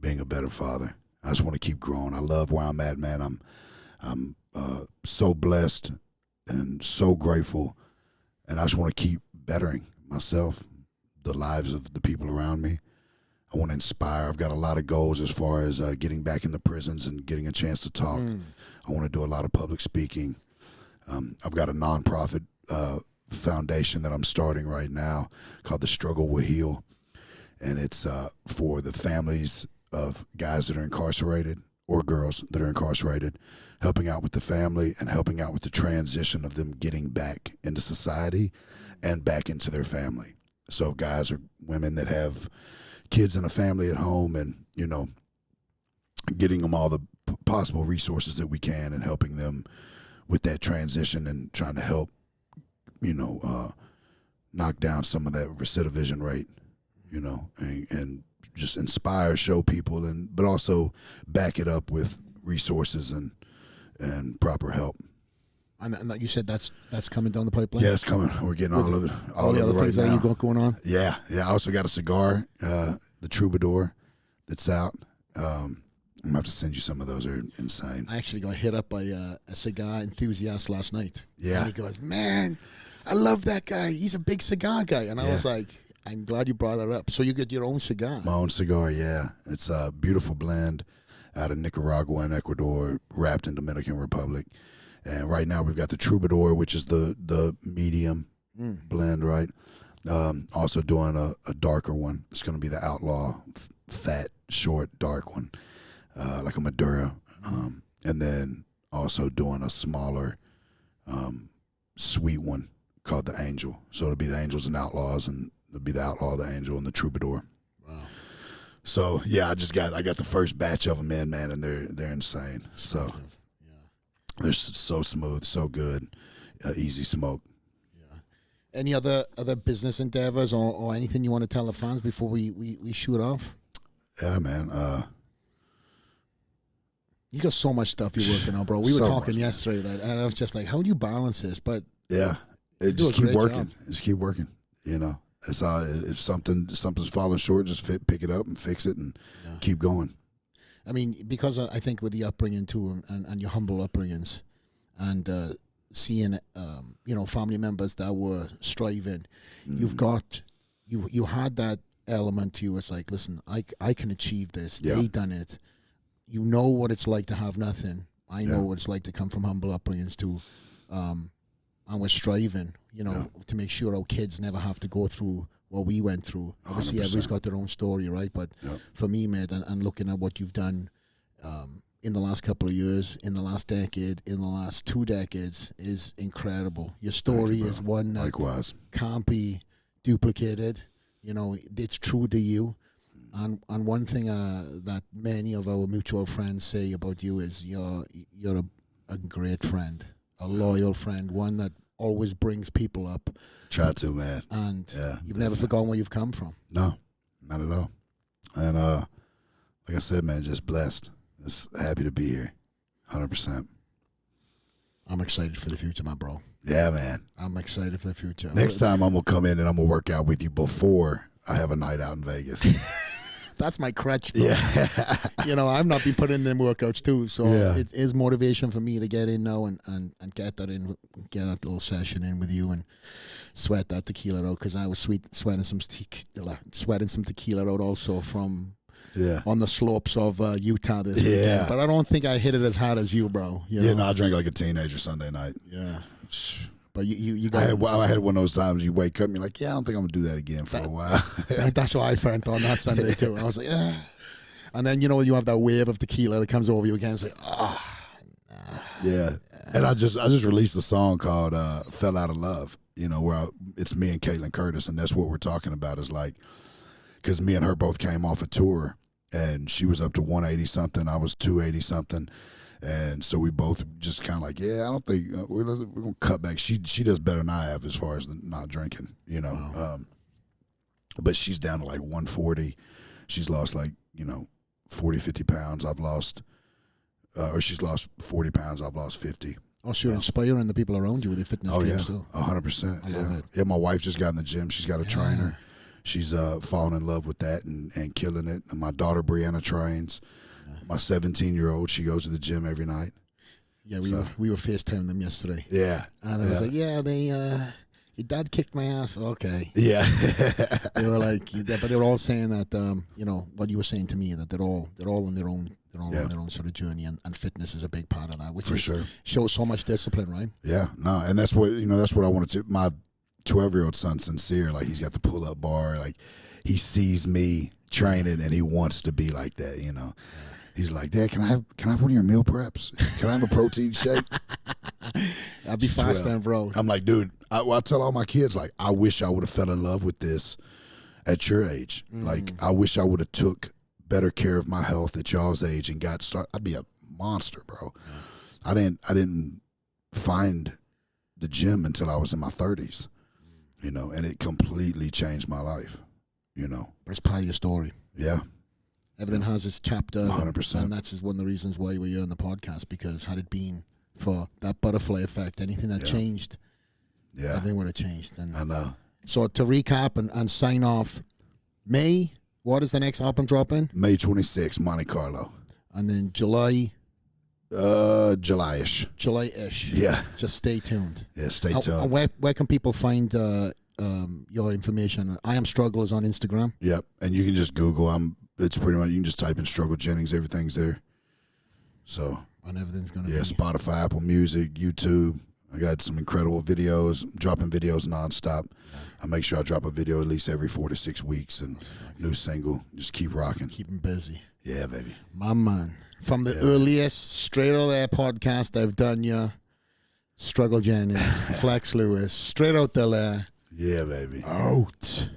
being a better father. I just want to keep growing. I love where I'm at, man. I'm so blessed and so grateful, and I just want to keep bettering myself, the lives of the people around me. I want to inspire. I've got a lot of goals as far as getting back in the prisons and getting a chance to talk. I want to do a lot of public speaking. I've got a nonprofit foundation that I'm starting right now called the Struggle Will Heal, and it's for the families of guys that are incarcerated or girls that are incarcerated, helping out with the family and helping out with the transition of them getting back into society and back into their family. So guys or women that have kids and a family at home, and, you know, getting them all the possible resources that we can and helping them with that transition and trying to help, you know, knock down some of that recidivism rate, you know, and just inspire, show people, but also back it up with resources and proper help. And you said that's coming down the pipeline? Yeah, it's coming. We're getting all of it. All the other things that you got going on? Yeah. I also got a cigar, the Troubadour, that's out. I'm going to have to send you some of those. Are insane. I actually got hit up by a cigar enthusiast last night. Yeah. And he goes, man, I love that guy. He's a big cigar guy. And I was like, I'm glad you brought that up. So you get your own cigar. My own cigar, yeah. It's a beautiful blend out of Nicaragua and Ecuador, wrapped in Dominican Republic. And right now we've got the Troubadour, which is the medium blend, right? Also doing a darker one. It's going to be the Outlaw, fat, short, dark one, like a Maduro. And then also doing a smaller, sweet one called the Angel. So it'll be the Angels and Outlaws, and it'll be the Outlaw, the Angel, and the Troubadour. Wow. So yeah, I got the first batch of them in, man, and they're insane. So they're so smooth, so good, easy smoke. Yeah. Any other business endeavors or anything you want to tell the fans before we shoot off? Yeah, man. You got so much stuff you're working on, bro. We were So talking much, yesterday and I was just like, how do you balance this? But yeah, do a keep great working. job. Just keep working. You know, it's if something's falling short, just pick it up and fix it and keep going. I mean, because I think with the upbringing too, and your humble upbringings, and seeing family members that were striving, you've got you had that element to you. It's like, listen, I can achieve this. Yeah. They done it. You know what it's like to have nothing. I know what it's like to come from humble upbringings too. And we're striving, to make sure our kids never have to go through what we went through. Obviously, 100%. everybody's got their own story, right? But for me, mate, and looking at what you've done in the last couple of years, in the last decade, in the last 2 decades, is incredible. Your story is one that Likewise. can't be duplicated. It's true to you. And one thing that many of our mutual friends say about you is you're a great friend, a loyal friend, one that always brings people up. Try to, man. And you've never forgotten where you've come from. No, not at all. And like I said, man, just blessed. Just happy to be here. 100%. I'm excited for the future, my bro. Yeah, man. I'm excited for the future. Next time I'm going to come in and I'm going to work out with you before I have a night out in Vegas. That's my crutch, bro. Yeah. I've not been putting in them workouts too, so it is motivation for me to get in now and get that little session in with you and sweat that tequila out, because I was sweating some tequila out also from on the slopes of Utah this weekend. But I don't think I hit it as hard as you, bro. I drank like a teenager Sunday night. Yeah. But you got. I had one of those times you wake up and you're like, yeah, I don't think I'm gonna do that again for a while. That's what I felt on that Sunday too. I was like, yeah. And then you have that wave of tequila that comes over you again. It's like, yeah. And I just released a song called "Fell Out of Love." Where it's me and Caitlin Curtis, and that's what we're talking about. Is like, because me and her both came off a tour, and she was up to 180 something, I was 280 something. And so we both just kind of like, I don't think we're gonna cut back. She does better than I have as far as not drinking, Wow. But she's down to like 140. She's lost like 40, 50 pounds. I've lost, or she's lost 40 pounds. I've lost 50. Oh, so you're inspiring the people around you with their fitness dreams too. 100%. I love it. Yeah, my wife just got in the gym. She's got a trainer. She's fallen in love with that and killing it. And my daughter Brianna trains. My 17-year-old, she goes to the gym every night. Yeah, we were FaceTiming them yesterday. Yeah. And I was like, your dad kicked my ass. Okay. Yeah. They were like, but they were all saying that, what you were saying to me, that they're all on their own, on their own sort of journey, and fitness is a big part of that, which shows so much discipline, right? Yeah. No, and that's what I wanted to. My 12-year-old son, Sincere, like he's got the pull-up bar, like he sees me training and he wants to be like that, Yeah. He's like, Dad, can I have one of your meal preps? Can I have a protein shake? I'd be fast then, bro. I'm like, dude, I tell all my kids, like, I wish I would have fell in love with this at your age. Like, I wish I would have took better care of my health at y'all's age and got started. I'd be a monster, bro. I didn't find the gym until I was in my 30s, and it completely changed my life, But it's part of your story. Yeah. Everything has its chapter. 100%. And that's one of the reasons why we're here on the podcast, because had it been for that butterfly effect, anything that changed, everything would have changed. And I know. So to recap and sign off, May, what is the next album dropping? May 26th, Monte Carlo. And then July? July-ish. July-ish. Yeah. Just stay tuned. Yeah, stay tuned. Where can people find your information. I Am Struggle is on Instagram. Yep, and you can just Google. It's pretty much, you can just type in Struggle Jennings. Everything's there. So And everything's gonna be Spotify, Apple Music, YouTube. I got some incredible videos. I'm dropping videos nonstop. I make sure I drop a video at least every 4 to 6 weeks, and new single. Just keep rocking. Keep him busy. Yeah, baby. My man. From the earliest Straight Outta The Lair podcast I've done, Struggle Jennings, Flex Lewis, Straight Outta The Lair. Yeah, baby. Out.